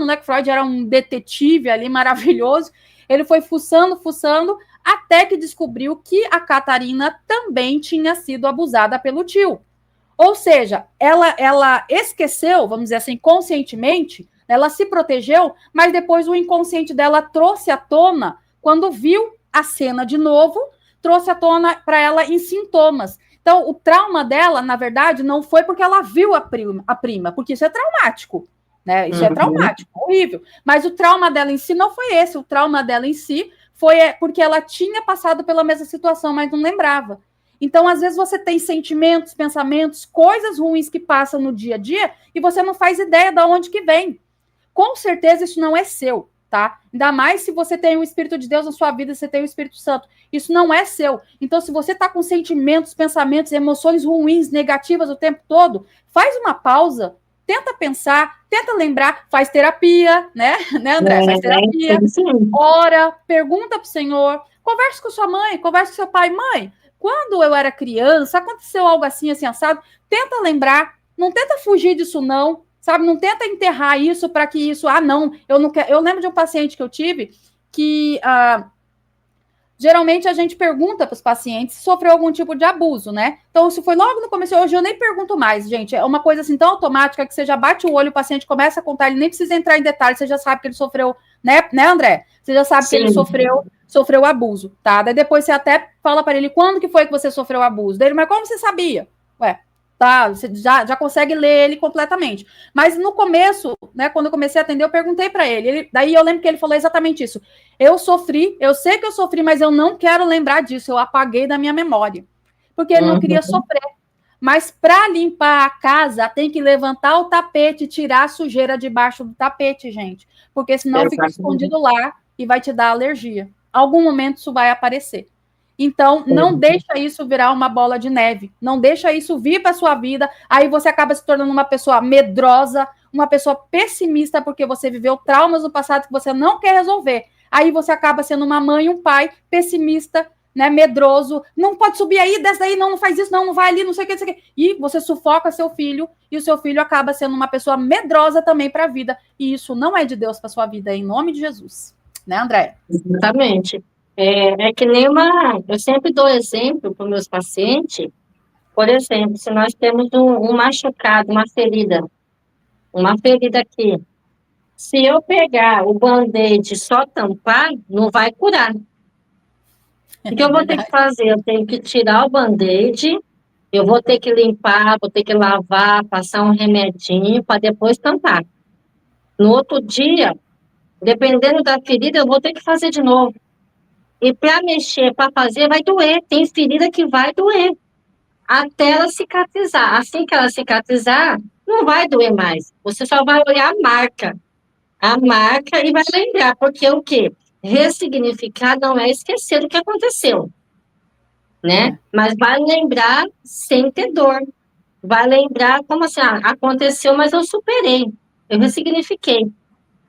né? Que Freud era um detetive ali maravilhoso. Ele foi fuçando, até que descobriu que a Catarina também tinha sido abusada pelo tio. Ou seja, ela esqueceu, vamos dizer assim, conscientemente, ela se protegeu, mas depois o inconsciente dela trouxe à tona, quando viu a cena de novo, trouxe à tona para ela em sintomas. Então, o trauma dela, na verdade, não foi porque ela viu a prima, porque isso é traumático. né? Isso é traumático, horrível. Mas o trauma dela em si não foi esse. O trauma dela em si foi porque ela tinha passado pela mesma situação, mas não lembrava. Então, às vezes, você tem sentimentos, pensamentos, coisas ruins que passam no dia a dia e você não faz ideia de onde que vem. Com certeza, isso não é seu, tá? Ainda mais se você tem o Espírito de Deus na sua vida, você tem o Espírito Santo. Isso não é seu. Então, se você está com sentimentos, pensamentos, emoções ruins, negativas o tempo todo, faz uma pausa, tenta pensar, tenta lembrar, faz terapia, né, André? Faz terapia, ora, pergunta para o Senhor, converse com sua mãe, converse com seu pai. Mãe, quando eu era criança, aconteceu algo assim, assim, assado. Tenta lembrar, não tenta fugir disso, não, sabe? Não tenta enterrar isso para que isso, não, eu não quero. Eu lembro de um paciente que eu tive que geralmente a gente pergunta para os pacientes se sofreu algum tipo de abuso, né? Então, isso foi logo no começo. Hoje eu nem pergunto mais, gente. É uma coisa assim tão automática que você já bate o olho, o paciente começa a contar, ele nem precisa entrar em detalhes, você já sabe que ele sofreu, né, André? Você já sabe que ele sofreu abuso, tá? Daí depois você até fala para ele, quando que foi que você sofreu abuso? Dele, mas como você sabia? Ué, tá, você já consegue ler ele completamente. Mas no começo, né, quando eu comecei a atender, eu perguntei para ele. Daí eu lembro que ele falou exatamente isso. Eu sofri, eu sei que eu sofri, mas eu não quero lembrar disso, eu apaguei da minha memória. Porque ele não queria sofrer. Mas para limpar a casa, tem que levantar o tapete e tirar a sujeira debaixo do tapete, gente. Porque senão fica escondido lá e vai te dar alergia. Algum momento isso vai aparecer. Então, não deixa isso virar uma bola de neve. Não deixa isso vir para sua vida. Aí você acaba se tornando uma pessoa medrosa, uma pessoa pessimista, porque você viveu traumas no passado que você não quer resolver. Aí você acaba sendo uma mãe, um pai pessimista, né, medroso. Não pode subir aí, desce daí, não faz isso, não vai ali, não sei o que, não sei o que. E você sufoca seu filho, e o seu filho acaba sendo uma pessoa medrosa também para a vida. E isso não é de Deus para sua vida, em nome de Jesus. Né, Andréia? Exatamente. É que nem eu sempre dou exemplo para os meus pacientes, por exemplo, se nós temos um machucado, uma ferida aqui, se eu pegar o band-aid e só tampar, não vai curar. O que eu vou ter que fazer? Eu tenho que tirar o band-aid, eu vou ter que limpar, vou ter que lavar, passar um remedinho para depois tampar. No outro dia, dependendo da ferida, eu vou ter que fazer de novo. E para mexer, para fazer, vai doer. Tem ferida que vai doer. Até ela cicatrizar. Assim que ela cicatrizar, não vai doer mais. Você só vai olhar a marca. A marca e vai lembrar. Porque o quê? Ressignificar não é esquecer o que aconteceu, né? Mas vai lembrar sem ter dor. Vai lembrar como assim, aconteceu, mas eu superei. Eu ressignifiquei.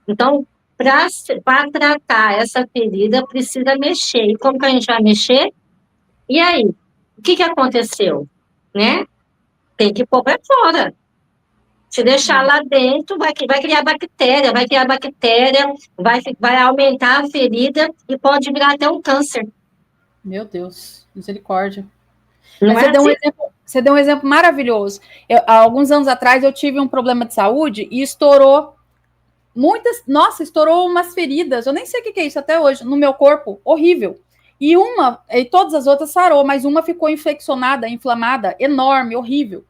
Então, para tratar essa ferida, precisa mexer. E como que a gente vai mexer? E aí? O que aconteceu? Né? Tem que pôr para fora. Se deixar lá dentro, vai criar bactéria, vai aumentar a ferida e pode virar até um câncer. Meu Deus, misericórdia. Não Você é assim? você deu um exemplo maravilhoso. Há alguns anos atrás eu tive um problema de saúde e estourou estourou umas feridas. Eu nem sei o que é isso até hoje, no meu corpo, horrível. E todas as outras sarou, mas uma ficou infeccionada, inflamada, enorme, horrível.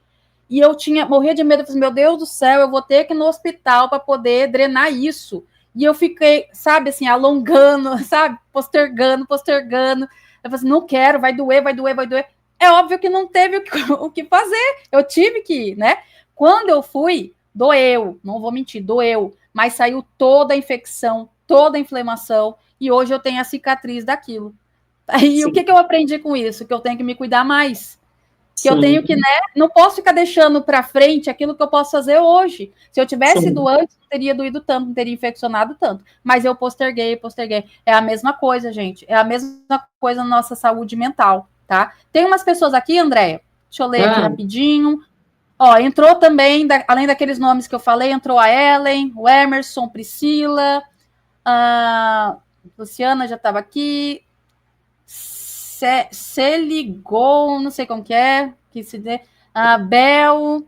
E eu morria de medo, eu falei, meu Deus do céu, eu vou ter que ir no hospital para poder drenar isso. E eu fiquei, sabe, assim, alongando, sabe, postergando. Eu falei assim, não quero, vai doer, vai doer, vai doer. É óbvio que não teve o que fazer, eu tive que ir, né? Quando eu fui, doeu, não vou mentir, doeu, mas saiu toda a infecção, toda a inflamação, e hoje eu tenho a cicatriz daquilo. E o que eu aprendi com isso? Que eu tenho que me cuidar mais. Que eu tenho que, né? Não posso ficar deixando para frente aquilo que eu posso fazer hoje. Se eu tivesse ido antes, não teria doído tanto, não teria infeccionado tanto. Mas eu posterguei. É a mesma coisa, gente. É a mesma coisa na nossa saúde mental, tá? Tem umas pessoas aqui, Andréia. Deixa eu ler aqui rapidinho. Ó, entrou também, além daqueles nomes que eu falei, entrou a Ellen, o Emerson, Priscila, a Luciana já estava aqui. Se ligou, não sei como que é, a Bel,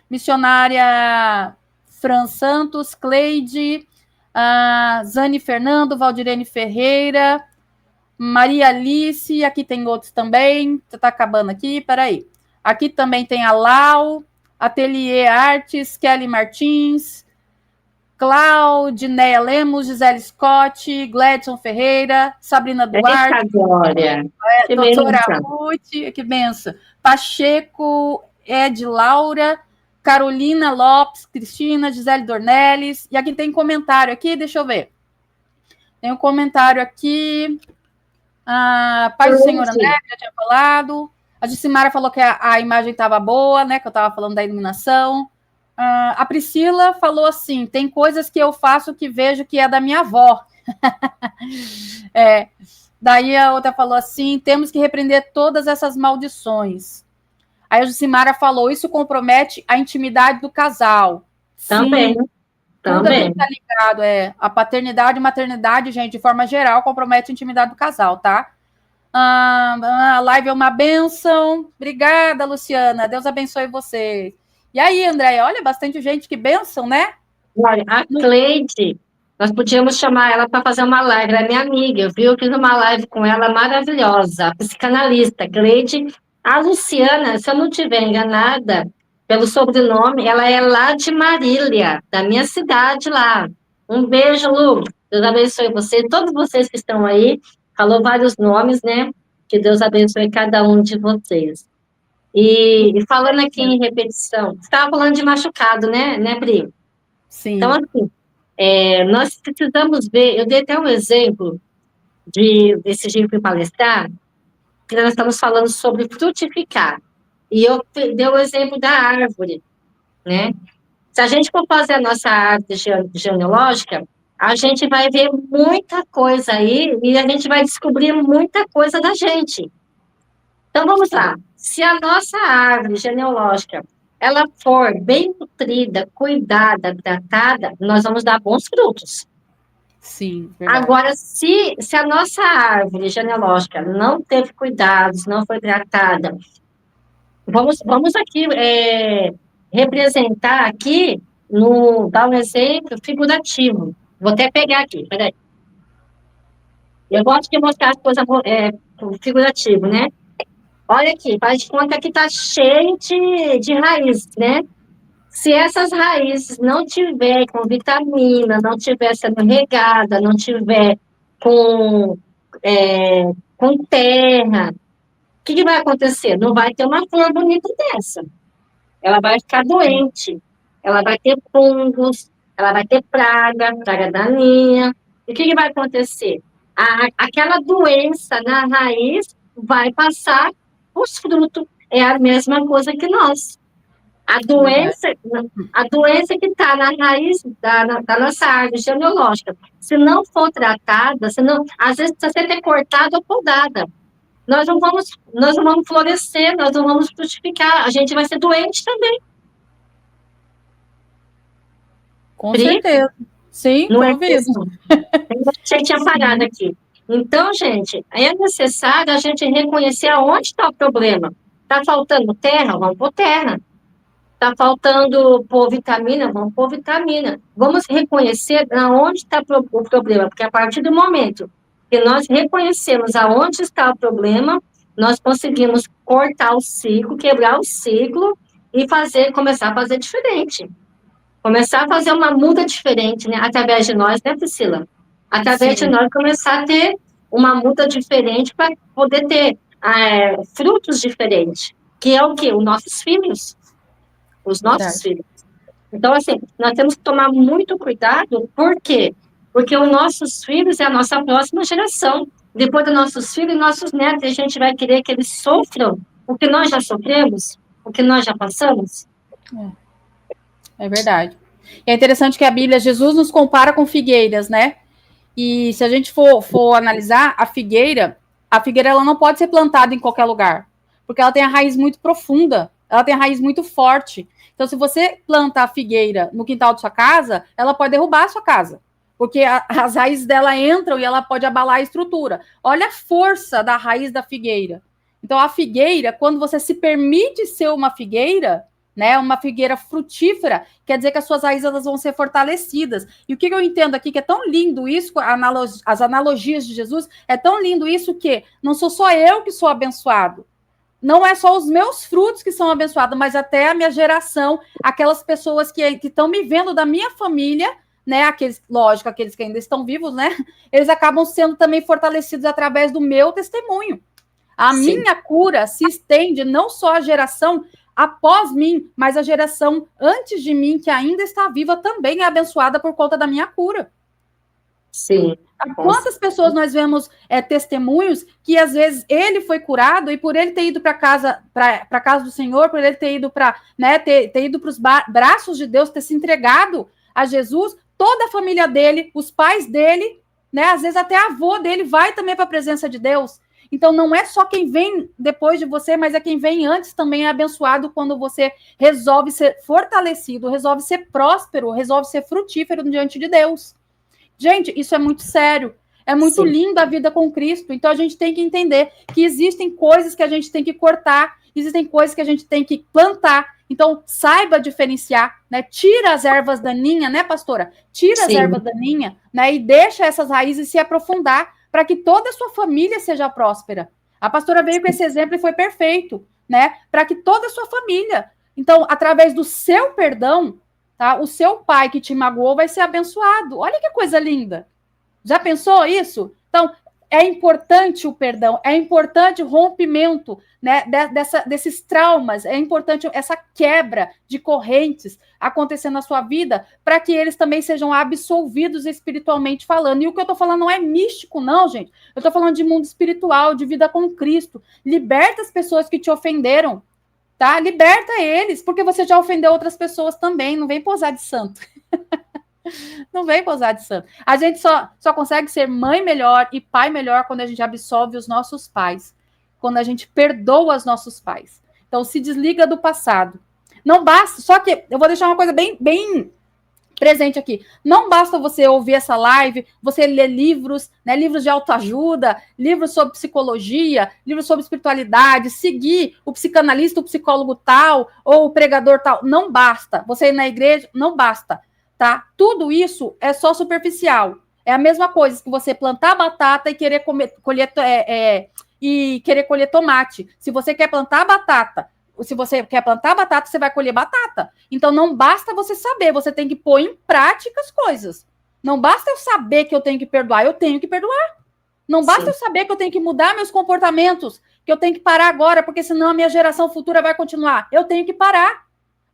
missionária Fran Santos, Cleide, a Zane Fernando, Valdirene Ferreira, Maria Alice, aqui tem outros também, tá acabando aqui, peraí. Aqui também tem a Lau, Ateliê Artes, Kelly Martins, Claudineia Lemos, Gisele Scott, Gledson Ferreira, Sabrina Duarte, Eita, Glória! Que doutora bênção! Ruth, que benção, Pacheco, Ed Laura, Carolina Lopes, Cristina, Gisele Dornelles, e aqui tem comentário aqui, deixa eu ver. Tem um comentário aqui. Paz do Senhor André, que já tinha falado. A Jucimara falou que a imagem estava boa, né? Que eu estava falando da iluminação. A Priscila falou assim: tem coisas que eu faço que vejo que é da minha avó. Daí a outra falou assim: temos que repreender todas essas maldições. Aí a Jucimara falou: isso compromete a intimidade do casal. Também. Sim. Tudo aquilo que tá ligado, a paternidade e maternidade, gente, de forma geral, compromete a intimidade do casal, tá? A live é uma bênção. Obrigada, Luciana. Deus abençoe vocês. E aí, André, olha, bastante gente, que bênção, né? Olha, a Cleide, nós podíamos chamar ela para fazer uma live, ela é minha amiga, viu? Eu fiz uma live com ela maravilhosa, a psicanalista, Cleide. A Luciana, se eu não estiver enganada, pelo sobrenome, ela é lá de Marília, da minha cidade lá. Um beijo, Lu. Deus abençoe você, todos vocês que estão aí. Falou vários nomes, né? Que Deus abençoe cada um de vocês. E falando aqui em repetição, você estava falando de machucado, né, Pri? Sim. Então, assim, nós precisamos ver, eu dei até um exemplo desse dia que eu fui palestrar, que nós estamos falando sobre frutificar. E eu dei o exemplo da árvore, né? Se a gente for fazer a nossa árvore genealógica, a gente vai ver muita coisa aí e a gente vai descobrir muita coisa da gente. Então, vamos lá. Se a nossa árvore genealógica ela for bem nutrida, cuidada, tratada, nós vamos dar bons frutos. Sim, verdade. Agora, se a nossa árvore genealógica não teve cuidados, não foi tratada, vamos aqui representar aqui, dar um exemplo figurativo. Vou até pegar aqui, peraí. Eu gosto de mostrar as coisas figurativo, né? Olha aqui, faz de conta que está cheio de raízes, né? Se essas raízes não tiver com vitamina, não tiver sendo regada, não tiver com, com terra, o que vai acontecer? Não vai ter uma flor bonita dessa. Ela vai ficar doente, ela vai ter fungos, ela vai ter praga daninha. E o que vai acontecer? Aquela doença na raiz vai passar os frutos. É a mesma coisa que nós. A doença que está na raiz da nossa árvore genealógica, se não for tratada, às vezes precisa ser cortada ou podada. Nós não vamos florescer, nós não vamos frutificar, a gente vai ser doente também. Com certeza. Sim, não é mesmo. Você tinha parado aqui. Então, gente, é necessário a gente reconhecer aonde está o problema. Está faltando terra? Vamos pôr terra. Está faltando pôr vitamina? Vamos pôr vitamina. Vamos reconhecer aonde está o problema, porque a partir do momento que nós reconhecemos aonde está o problema, nós conseguimos cortar o ciclo, quebrar o ciclo e começar a fazer diferente. Começar a fazer uma muda diferente, né? Através de nós, né, Priscila? Através de nós começar a ter uma muda diferente para poder ter frutos diferentes, que é o quê? Os nossos filhos. Os nossos filhos. Então, assim, nós temos que tomar muito cuidado, por quê? Porque os nossos filhos é a nossa próxima geração. Depois dos nossos filhos e nossos netos, a gente vai querer que eles sofram o que nós já sofremos, o que nós já passamos. É verdade. E é interessante que a Bíblia, Jesus nos compara com figueiras, né? E se a gente for analisar, a figueira ela não pode ser plantada em qualquer lugar, porque ela tem a raiz muito profunda, ela tem a raiz muito forte. Então, se você planta a figueira no quintal de sua casa, ela pode derrubar a sua casa, porque as raízes dela entram e ela pode abalar a estrutura. Olha a força da raiz da figueira. Então, a figueira, quando você se permite ser uma figueira, né, uma figueira frutífera, quer dizer que as suas raízes elas vão ser fortalecidas. E o que eu entendo aqui, que é tão lindo isso, as analogias de Jesus, é tão lindo isso que não sou só eu que sou abençoado, não é só os meus frutos que são abençoados, mas até a minha geração, aquelas pessoas que estão me vendo da minha família, né? Lógico, aqueles que ainda estão vivos, né? Eles acabam sendo também fortalecidos através do meu testemunho. A minha cura se estende não só à geração após mim, mas a geração antes de mim, que ainda está viva, também é abençoada por conta da minha cura. Sim. Quantas pessoas nós vemos testemunhos que às vezes ele foi curado e por ele ter ido para casa do Senhor, por ele ter ido para, né, ter ido para os braços de Deus, ter se entregado a Jesus, toda a família dele, os pais dele, né, às vezes até a avó dele vai também para a presença de Deus. Então não é só quem vem depois de você, mas é quem vem antes também é abençoado quando você resolve ser fortalecido, resolve ser próspero, resolve ser frutífero diante de Deus. Gente, isso é muito sério. É muito lindo a vida com Cristo. Então a gente tem que entender que existem coisas que a gente tem que cortar, existem coisas que a gente tem que plantar. Então saiba diferenciar, né? Tira as ervas daninhas, né, pastora? Tira as ervas daninhas, né? E deixa essas raízes se aprofundar para que toda a sua família seja próspera. A pastora veio com esse exemplo e foi perfeito, né? Para que toda a sua família. Então, através do seu perdão, tá? O seu pai que te magoou vai ser abençoado. Olha que coisa linda. Já pensou isso? Então, é importante o perdão, é importante o rompimento, né, desses traumas, é importante essa quebra de correntes acontecendo na sua vida para que eles também sejam absolvidos espiritualmente falando. E o que eu estou falando não é místico, não, gente. Eu estou falando de mundo espiritual, de vida com Cristo. Liberta as pessoas que te ofenderam, tá? Liberta eles, porque você já ofendeu outras pessoas também. Não vem posar de santo. Não vem posar de santo. A gente só consegue ser mãe melhor e pai melhor quando a gente absolve os nossos pais. Quando a gente perdoa os nossos pais. Então, se desliga do passado. Não basta, só que eu vou deixar uma coisa bem presente aqui. Não basta você ouvir essa live, você ler livros, né, livros de autoajuda, livros sobre psicologia, livros sobre espiritualidade, seguir o psicanalista, o psicólogo tal, ou o pregador tal. Não basta. Você ir na igreja, não basta. Tá? Tudo isso é só superficial. É a mesma coisa que você plantar batata e querer colher tomate. Se você quer plantar batata, você vai colher batata. Então não basta você saber, você tem que pôr em prática as coisas. Não basta eu saber que eu tenho que perdoar, eu tenho que perdoar. Não basta eu saber que eu tenho que mudar meus comportamentos, que eu tenho que parar agora, porque senão a minha geração futura vai continuar. Eu tenho que parar.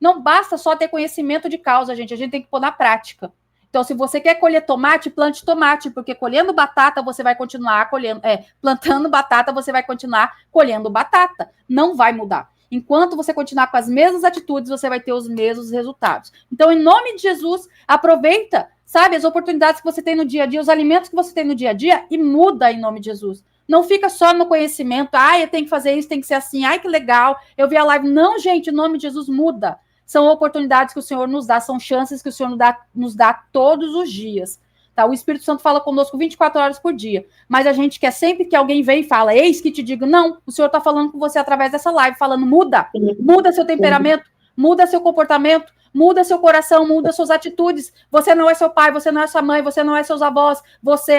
Não basta só ter conhecimento de causa, gente. A gente tem que pôr na prática. Então, se você quer colher tomate, plante tomate, porque colhendo batata você vai continuar colhendo. Plantando batata você vai continuar colhendo batata. Não vai mudar. Enquanto você continuar com as mesmas atitudes, você vai ter os mesmos resultados. Então, em nome de Jesus, aproveita, sabe, as oportunidades que você tem no dia a dia, os alimentos que você tem no dia a dia e muda em nome de Jesus. Não fica só no conhecimento. Eu tenho que fazer isso, tem que ser assim. Que legal. Eu vi a live. Não, gente, em nome de Jesus, muda. São oportunidades que o Senhor nos dá, são chances que o Senhor nos dá todos os dias. Tá? O Espírito Santo fala conosco 24 horas por dia. Mas a gente quer sempre que alguém vem e fala, eis que te digo, não, o Senhor está falando com você através dessa live, falando, muda seu temperamento, muda seu comportamento, muda seu coração, muda suas atitudes. Você não é seu pai, você não é sua mãe, você não é seus avós, você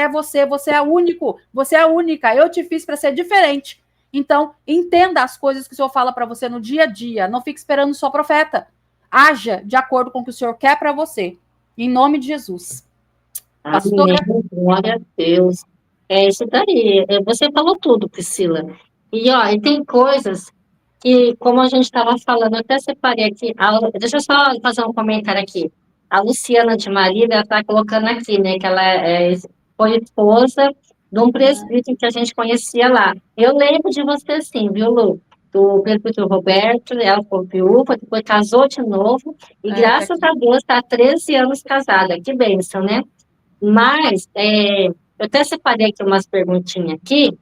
é único, você é única. Eu te fiz para ser diferente. Então, entenda as coisas que o Senhor fala para você no dia a dia. Não fique esperando só profeta. Haja de acordo com o que o Senhor quer para você. Em nome de Jesus. Pastora? Amém. Glória a Deus. É isso daí. Você falou tudo, Priscila. E tem coisas que, como a gente estava falando, eu até separei aqui. Deixa eu só fazer um comentário aqui. A Luciana de Marília está colocando aqui, né? Que ela foi esposa de um presbítero que a gente conhecia lá. Eu lembro de você sim, viu, Lu? Do presbítero Roberto, ela foi viúva, depois casou de novo, e graças a Deus está há 13 anos casada. Que bênção, né? Mas, eu até separei aqui umas perguntinhas aqui,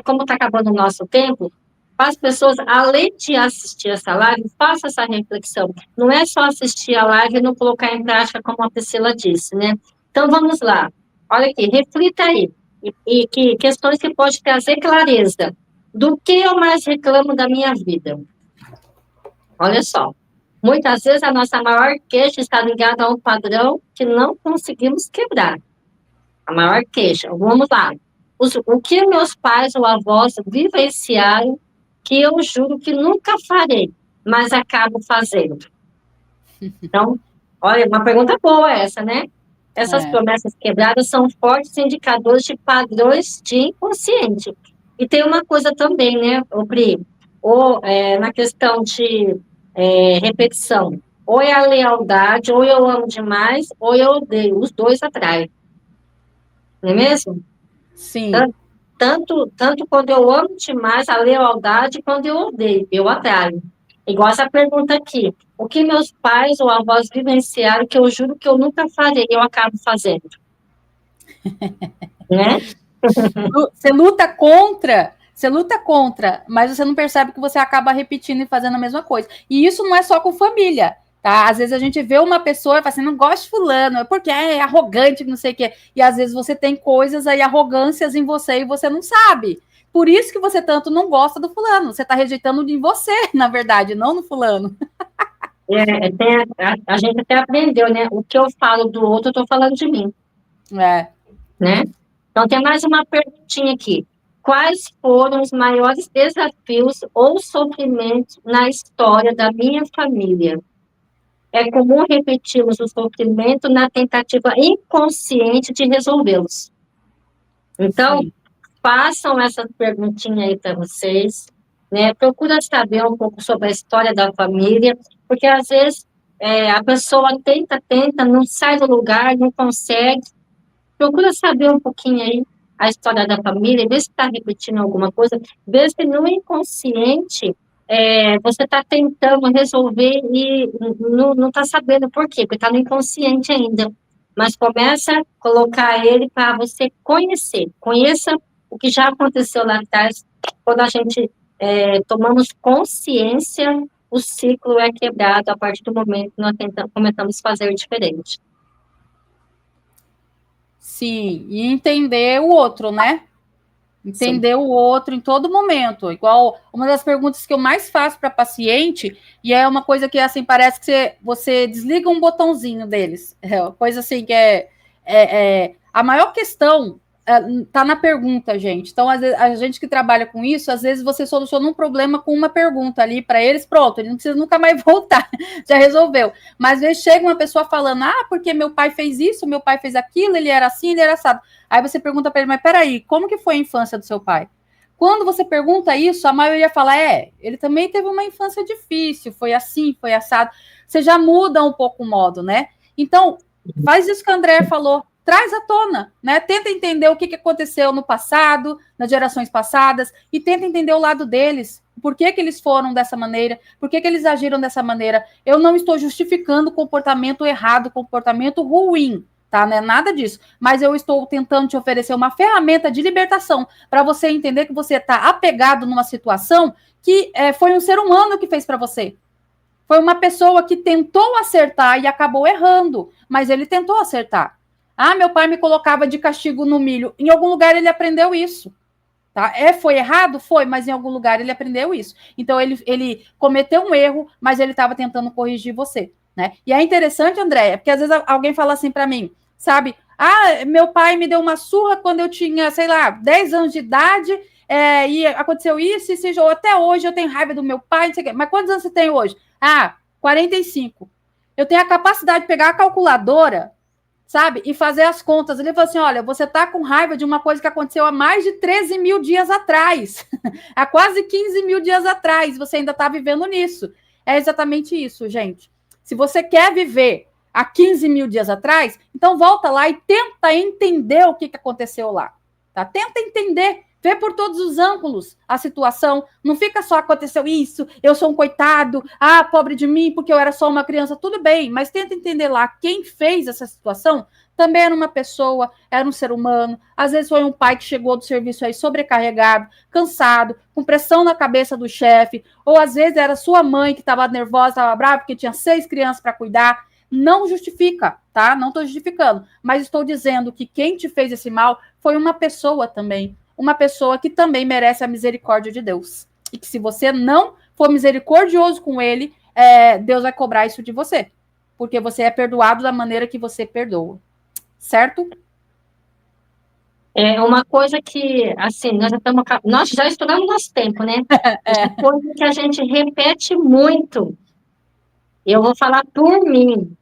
como está acabando o nosso tempo, para as pessoas, além de assistir essa live, faça essa reflexão. Não é só assistir a live e não colocar em prática, como a Priscila disse, né? Então, vamos lá. Olha aqui, reflita aí. E que questões que pode trazer clareza. Do que eu mais reclamo da minha vida? Olha só. Muitas vezes a nossa maior queixa está ligada a um padrão que não conseguimos quebrar. A maior queixa. Vamos lá. O que meus pais ou avós vivenciaram que eu juro que nunca farei, mas acabo fazendo. Então, Olha, uma pergunta boa essa, né? Essas É, promessas quebradas são fortes indicadores de padrões de inconsciente. E tem uma coisa também, né, o Pri? Na questão de repetição. Ou é a lealdade, ou eu amo demais, ou eu odeio. Os dois atraem, não é mesmo? sim. Tan- tanto quando eu amo demais a lealdade, quando eu odeio, eu atraio. Igual essa pergunta aqui. O que meus pais ou avós vivenciaram que eu juro que eu nunca farei, eu acabo fazendo, né? Você luta contra, mas você não percebe que você acaba repetindo e fazendo a mesma coisa. E isso não é só com família, tá? Às vezes a gente vê uma pessoa e fala assim, não gosto de fulano, é porque é arrogante, não sei o quê. E às vezes você tem coisas aí, arrogâncias em você e você não sabe. Por isso que você tanto não gosta do fulano. Você tá rejeitando em você, na verdade, não no fulano. A gente até aprendeu, né? O que eu falo do outro, eu estou falando de mim, É. né? Então, tem mais uma perguntinha aqui. Quais foram os maiores desafios ou sofrimentos na história da minha família? É comum repetirmos o sofrimento na tentativa inconsciente de resolvê-los. Então, Sim. façam essa perguntinha aí para vocês, né? Procura saber um pouco sobre a história da família, porque às vezes a pessoa tenta, não sai do lugar, não consegue. Procura saber um pouquinho aí a história da família, vê se está repetindo alguma coisa, vê se no inconsciente você está tentando resolver e não está sabendo por quê, porque está no inconsciente ainda. Mas começa a colocar ele para você conhecer. Conheça o que já aconteceu lá atrás, quando a gente tomamos consciência, o ciclo é quebrado a partir do momento que nós começamos a fazer diferente. Sim, e entender o outro, né? Sim. Entender o outro em todo momento. Igual uma das perguntas que eu mais faço para paciente, e é uma coisa que assim parece que você desliga um botãozinho deles. É uma coisa assim que a maior questão tá na pergunta, gente. Então, às vezes, a gente que trabalha com isso, às vezes você soluciona um problema com uma pergunta ali para eles, pronto, ele não precisa nunca mais voltar, já resolveu. Mas às vezes chega uma pessoa falando, porque meu pai fez isso, meu pai fez aquilo, ele era assim, ele era assado. Aí você pergunta para ele, mas peraí, como que foi a infância do seu pai? Quando você pergunta isso, a maioria fala, ele também teve uma infância difícil, foi assim, foi assado. Você já muda um pouco o modo, né? Então, faz isso que a André falou, traz à tona, né? Tenta entender o que aconteceu no passado, nas gerações passadas, e tenta entender o lado deles. Por que eles foram dessa maneira? Por que eles agiram dessa maneira? Eu não estou justificando comportamento errado, comportamento ruim, tá? Não é nada disso. Mas eu estou tentando te oferecer uma ferramenta de libertação para você entender que você está apegado numa situação que foi um ser humano que fez para você. Foi uma pessoa que tentou acertar e acabou errando, mas ele tentou acertar. Meu pai me colocava de castigo no milho. Em algum lugar ele aprendeu isso. Tá? Foi errado? Foi, mas em algum lugar ele aprendeu isso. Então ele cometeu um erro, mas ele estava tentando corrigir você. Né? E é interessante, Andréia, porque às vezes alguém fala assim para mim, sabe? Meu pai me deu uma surra quando eu tinha, sei lá, 10 anos de idade, e aconteceu isso, ou até hoje eu tenho raiva do meu pai, não sei o quê. Mas quantos anos você tem hoje? 45. Eu tenho a capacidade de pegar a calculadora, sabe? E fazer as contas. Ele falou assim: olha, você tá com raiva de uma coisa que aconteceu há mais de 13 mil dias atrás, há quase 15 mil dias atrás, você ainda tá vivendo nisso. É exatamente isso, gente. Se você quer viver há 15 mil dias atrás, então volta lá e tenta entender o que aconteceu lá. Tá? Tenta entender. Vê por todos os ângulos a situação. Não fica só aconteceu isso, eu sou um coitado, pobre de mim, porque eu era só uma criança. Tudo bem, mas tenta entender lá quem fez essa situação. Também era uma pessoa, era um ser humano. Às vezes foi um pai que chegou do serviço aí sobrecarregado, cansado, com pressão na cabeça do chefe. Ou às vezes era sua mãe que estava nervosa, estava brava, porque tinha 6 crianças para cuidar. Não justifica, tá? Não estou justificando. Mas estou dizendo que quem te fez esse mal foi uma pessoa também, uma pessoa que também merece a misericórdia de Deus. E que se você não for misericordioso com ele, Deus vai cobrar isso de você. Porque você é perdoado da maneira que você perdoa. Certo? É uma coisa que, assim, nós já estudamos nosso tempo, né? Uma coisa que a gente repete muito. Eu vou falar por mim.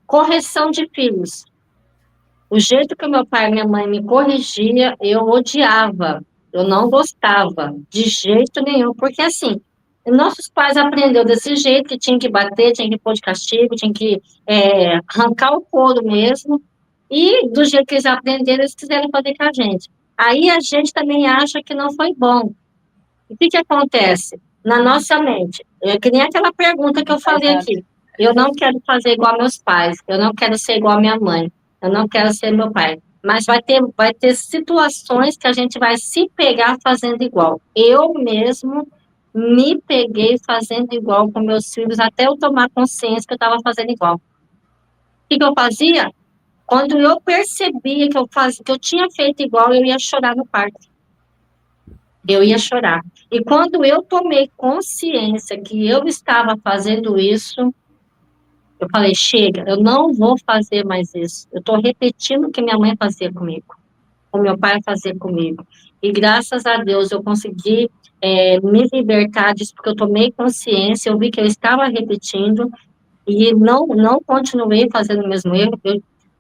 correção de filhos. O jeito que meu pai e minha mãe me corrigia, eu odiava, eu não gostava, de jeito nenhum, porque assim, nossos pais aprenderam desse jeito, que tinha que bater, tinha que pôr de castigo, tinha que arrancar o couro mesmo, e do jeito que eles aprenderam, eles quiseram fazer com a gente. Aí a gente também acha que não foi bom. O que acontece? Na nossa mente, é que nem aquela pergunta que eu falei aqui. Eu não quero fazer igual meus pais, eu não quero ser igual minha mãe, eu não quero ser meu pai. Mas vai ter situações que a gente vai se pegar fazendo igual. Eu mesmo me peguei fazendo igual com meus filhos, até eu tomar consciência que eu estava fazendo igual. O que eu fazia? Quando eu percebia que eu tinha feito igual, eu ia chorar no parque. Eu ia chorar. E quando eu tomei consciência que eu estava fazendo isso, eu falei, chega, eu não vou fazer mais isso. Eu estou repetindo o que minha mãe fazia comigo, o meu pai fazia comigo. E graças a Deus eu consegui me libertar disso, porque eu tomei consciência, eu vi que eu estava repetindo e não continuei fazendo o mesmo erro.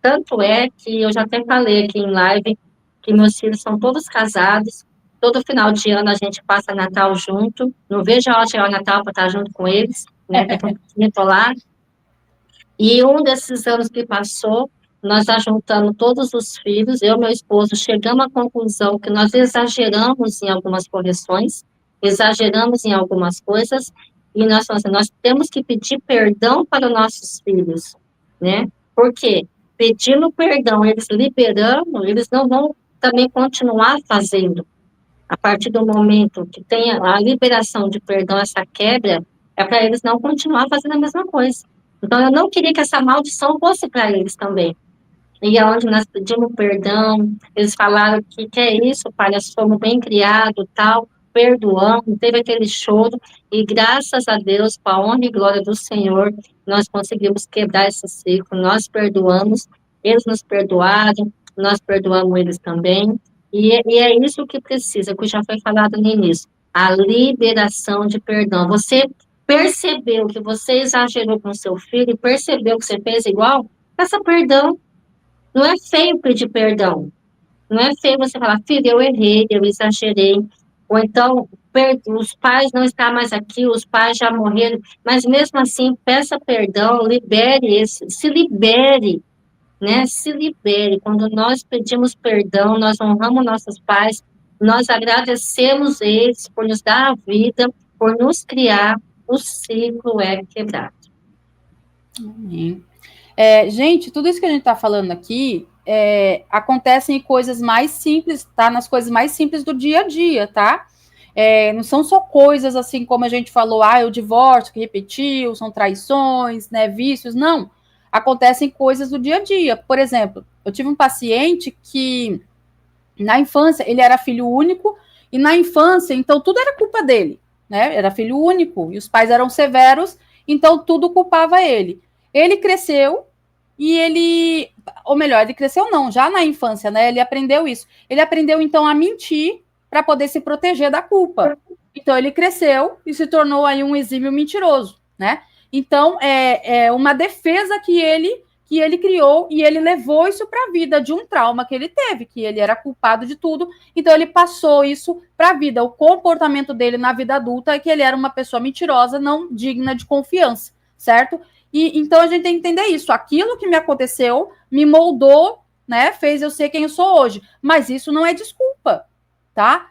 Tanto é que eu já até falei aqui em live que meus filhos são todos casados. Todo final de ano a gente passa Natal junto. Não vejo a hora de chegar o Natal para estar junto com eles, né? Daqui a pouquinho eu tô lá. E um desses anos que passou, nós já juntamos todos os filhos, eu e meu esposo chegamos à conclusão que nós exageramos em algumas correções, exageramos em algumas coisas, e nós falamos assim, nós temos que pedir perdão para os nossos filhos, né? Porque pedindo perdão, eles liberando, eles não vão também continuar fazendo. A partir do momento que tem a liberação de perdão, essa quebra, é para eles não continuar fazendo a mesma coisa. Então, eu não queria que essa maldição fosse para eles também. E é onde nós pedimos perdão, eles falaram que é isso, pai, nós fomos bem criados, tal, perdoamos, teve aquele choro, e graças a Deus, com a honra e glória do Senhor, nós conseguimos quebrar esse ciclo, nós perdoamos, eles nos perdoaram, nós perdoamos eles também, e é isso que precisa, que já foi falado no início, a liberação de perdão. Você percebeu que você exagerou com seu filho, percebeu que você fez igual, peça perdão. Não é feio pedir perdão. Não é feio você falar, filho, eu errei, eu exagerei. Ou então, os pais não estão mais aqui, os pais já morreram. Mas mesmo assim, peça perdão, se libere, né? Se libere. Quando nós pedimos perdão, nós honramos nossos pais, nós agradecemos eles por nos dar a vida, por nos criar, o ciclo é quebrado. Amém. Gente, tudo isso que a gente está falando aqui acontece em coisas mais simples, tá? Nas coisas mais simples do dia a dia, tá? Não são só coisas assim como a gente falou, o divórcio que repetiu, são traições, né, vícios, não. Acontecem coisas do dia a dia. Por exemplo, eu tive um paciente que na infância ele era filho único e na infância, então tudo era culpa dele, né? Era filho único e os pais eram severos, então tudo culpava ele. Ele cresceu e ou melhor, ele cresceu não, já na infância, né? Ele aprendeu isso. Ele aprendeu então a mentir para poder se proteger da culpa. Então ele cresceu e se tornou aí um exímio mentiroso, né? Então é uma defesa que ele criou e ele levou isso para a vida de um trauma que ele teve, que ele era culpado de tudo, então ele passou isso para a vida. O comportamento dele na vida adulta é que ele era uma pessoa mentirosa, não digna de confiança, certo? E então a gente tem que entender isso. Aquilo que me aconteceu me moldou, né? Fez eu ser quem eu sou hoje. Mas isso não é desculpa, tá?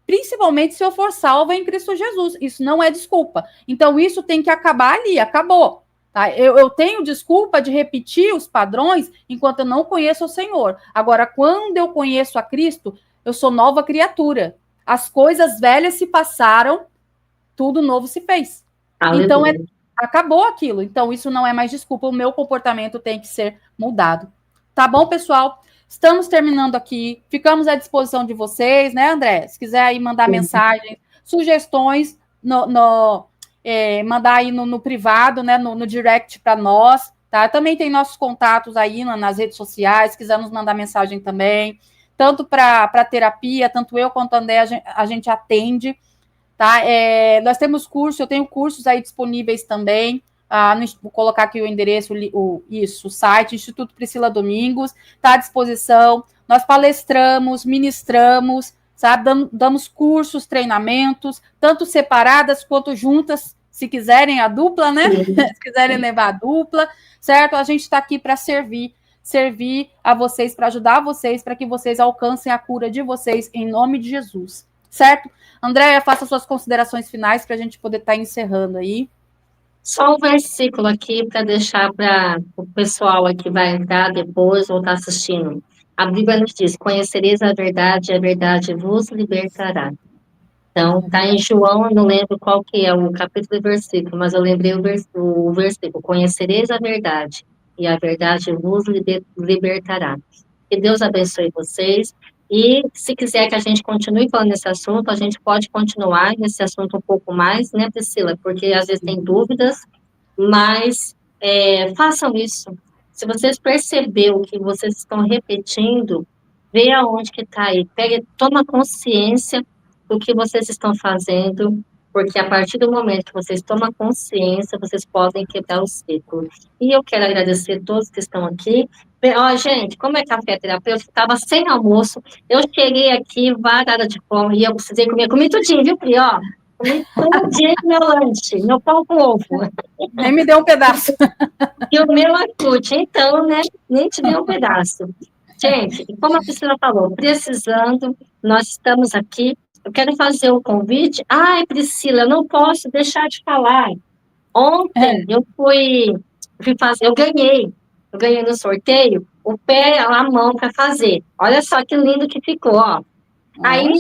Principalmente se eu for salva em Cristo Jesus. Isso não é desculpa. Então isso tem que acabar ali, acabou. Tá? Eu tenho desculpa de repetir os padrões enquanto eu não conheço o Senhor. Agora, quando eu conheço a Cristo, eu sou nova criatura. As coisas velhas se passaram, tudo novo se fez. Aleluia. Então, acabou aquilo. Então, isso não é mais desculpa. O meu comportamento tem que ser mudado. Tá bom, pessoal? Estamos terminando aqui. Ficamos à disposição de vocês, né, André? Se quiser aí mandar mensagens, sugestões, mandar aí no privado, né, no direct para nós, tá? Também tem nossos contatos aí nas redes sociais, se quiser nos mandar mensagem também, tanto para terapia, tanto eu quanto a André, a gente atende, tá? Nós temos curso, eu tenho cursos aí disponíveis também, Vou colocar aqui o endereço, o site, Instituto Priscila Domingos, está à disposição. Nós palestramos, ministramos, sabe? Damos cursos, treinamentos, tanto separadas quanto juntas, se quiserem a dupla, né? Se quiserem levar a dupla, certo? A gente está aqui para servir a vocês, para ajudar vocês, para que vocês alcancem a cura de vocês, em nome de Jesus, certo? Andréia, faça suas considerações finais para a gente poder estar encerrando aí. Só um versículo aqui para deixar para o pessoal aqui que vai entrar depois ou estar assistindo. A Bíblia nos diz: conhecereis a verdade vos libertará. Então, está em João, eu não lembro qual que é o capítulo e versículo, mas eu lembrei o versículo: conhecereis a verdade, e a verdade vos libertará. Que Deus abençoe vocês. E se quiser que a gente continue falando nesse assunto, a gente pode continuar nesse assunto um pouco mais, né, Priscila? Porque às vezes tem dúvidas, mas façam isso. Se vocês perceberam que vocês estão repetindo, vê aonde que está aí. Toma consciência do que vocês estão fazendo, porque a partir do momento que vocês tomam consciência, vocês podem quebrar o ciclo. E eu quero agradecer a todos que estão aqui. Gente, como é café terapêutico, estava sem almoço, eu cheguei aqui varada de fome e eu precisei comer. Comi tudinho, viu, Pri? Comi tudinho meu lanche, meu pão com ovo. Nem me deu um pedaço. E o meu acute, então, né? Nem te deu um pedaço. Gente, como a Priscila falou, precisando, nós estamos aqui. Eu quero fazer o convite. Ai, Priscila, eu não posso deixar de falar. Ontem eu fui fazer, eu ganhei no sorteio o pé, a mão para fazer. Olha só que lindo que ficou, ó. Aí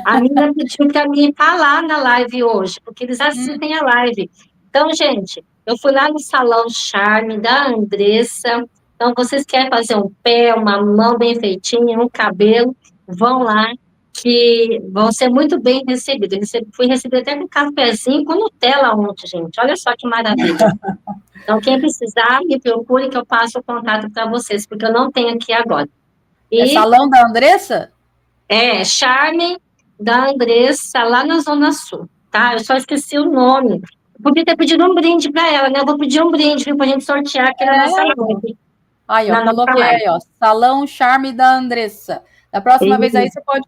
a menina pediu para mim falar na live hoje, porque eles assistem a live. Então, gente, eu fui lá no Salão Charme da Andressa. Então, vocês querem fazer um pé, uma mão bem feitinha, um cabelo, vão lá, que vão ser muito bem recebidos. Fui recebida até com um cafezinho com Nutella ontem, gente. Olha só que maravilha. Então, quem precisar, me procure que eu passo o contato para vocês, porque eu não tenho aqui agora. É Salão da Andressa? Charme da Andressa, lá na Zona Sul, tá? Eu só esqueci o nome. Eu podia ter pedido um brinde para ela, né? Eu vou pedir um brinde, viu, para a gente sortear aqui na nossa live. Aí, ó, coloquei aí, ó, Salão Charme da Andressa. Da próxima vez aí você pode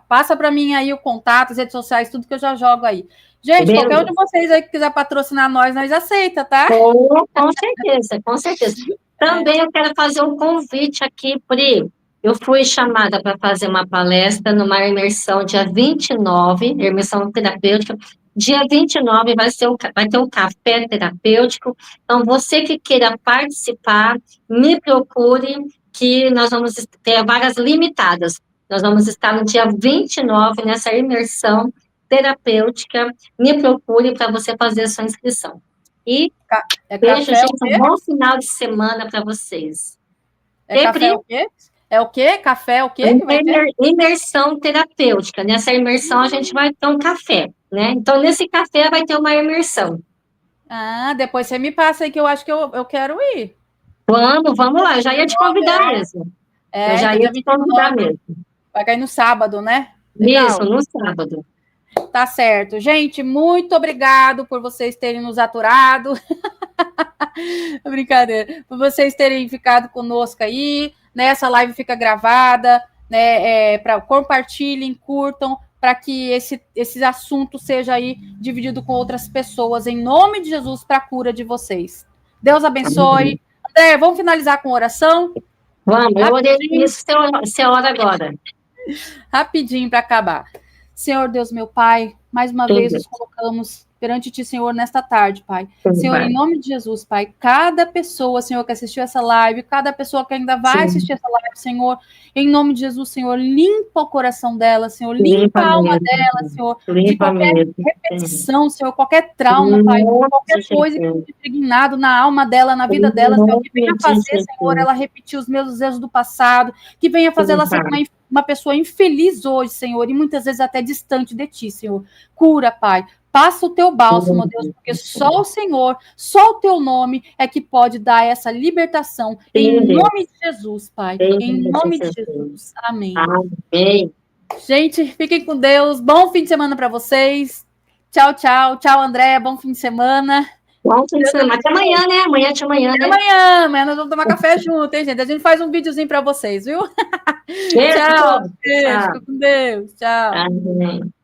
passa para mim aí o contato, as redes sociais, tudo que eu já jogo aí. Gente, qualquer um de vocês aí que quiser patrocinar nós aceita, tá? Com certeza, com certeza. Também eu quero fazer um convite aqui, Pri. Eu fui chamada para fazer uma palestra numa imersão dia 29, imersão terapêutica. Dia 29 vai ter um café terapêutico. Então, você que queira participar, me procure, que nós vamos ter vagas limitadas. Nós vamos estar no dia 29 nessa imersão terapêutica. Me procure para você fazer a sua inscrição. E beijo, gente. Um bom final de semana para vocês. Café o quê? É o quê? Café o quê? Imersão terapêutica. Nessa imersão a gente vai ter um café, né? Então, nesse café vai ter uma imersão. Depois você me passa aí que eu acho que eu quero ir. Vamos lá. Eu já ia te convidar mesmo. Eu já ia te convidar mesmo. Vai cair no sábado, né? Legal. Isso, no sábado. Tá certo. Gente, muito obrigado por vocês terem nos aturado. Brincadeira. Por vocês terem ficado conosco aí. Né? Essa live fica gravada. Né? Compartilhem, curtam, para que esse assunto seja aí dividido com outras pessoas, em nome de Jesus, para a cura de vocês. Deus abençoe. André, vamos finalizar com oração? Vamos, eu orei isso, você ora agora. Rapidinho para acabar. Senhor Deus, meu Pai, mais uma vez nos colocamos perante Ti, Senhor, nesta tarde, Pai. Senhor, em nome de Jesus, Pai, cada pessoa, Senhor, que assistiu essa live, cada pessoa que ainda vai assistir essa live, Senhor, em nome de Jesus, Senhor, limpa o coração dela, Senhor, limpa a alma dela, Senhor, de qualquer repetição, Senhor, qualquer trauma, Pai, qualquer coisa que esteja impregnado na alma dela, na vida dela, Senhor, que venha fazer, Senhor, ela repetir os mesmos erros do passado, que venha fazer ela ser uma pessoa infeliz hoje, Senhor, e muitas vezes até distante de Ti, Senhor. Cura, Pai. Passa o Teu bálsamo, Deus, porque só o Senhor, só o Teu nome é que pode dar essa libertação. Em nome de Jesus, Pai. Em nome de Jesus. Amém. Amém. Gente, fiquem com Deus. Bom fim de semana para vocês. Tchau, tchau. Tchau, Andréia. Bom fim de semana. Bom fim de semana. Até amanhã, né? Amanhã de manhã, Até né? amanhã. Amanhã nós vamos tomar café junto, hein, gente? A gente faz um videozinho para vocês, viu? Beijo, Tchau. povo. Beijo. Tchau. Fica com Deus. Tchau. Amém.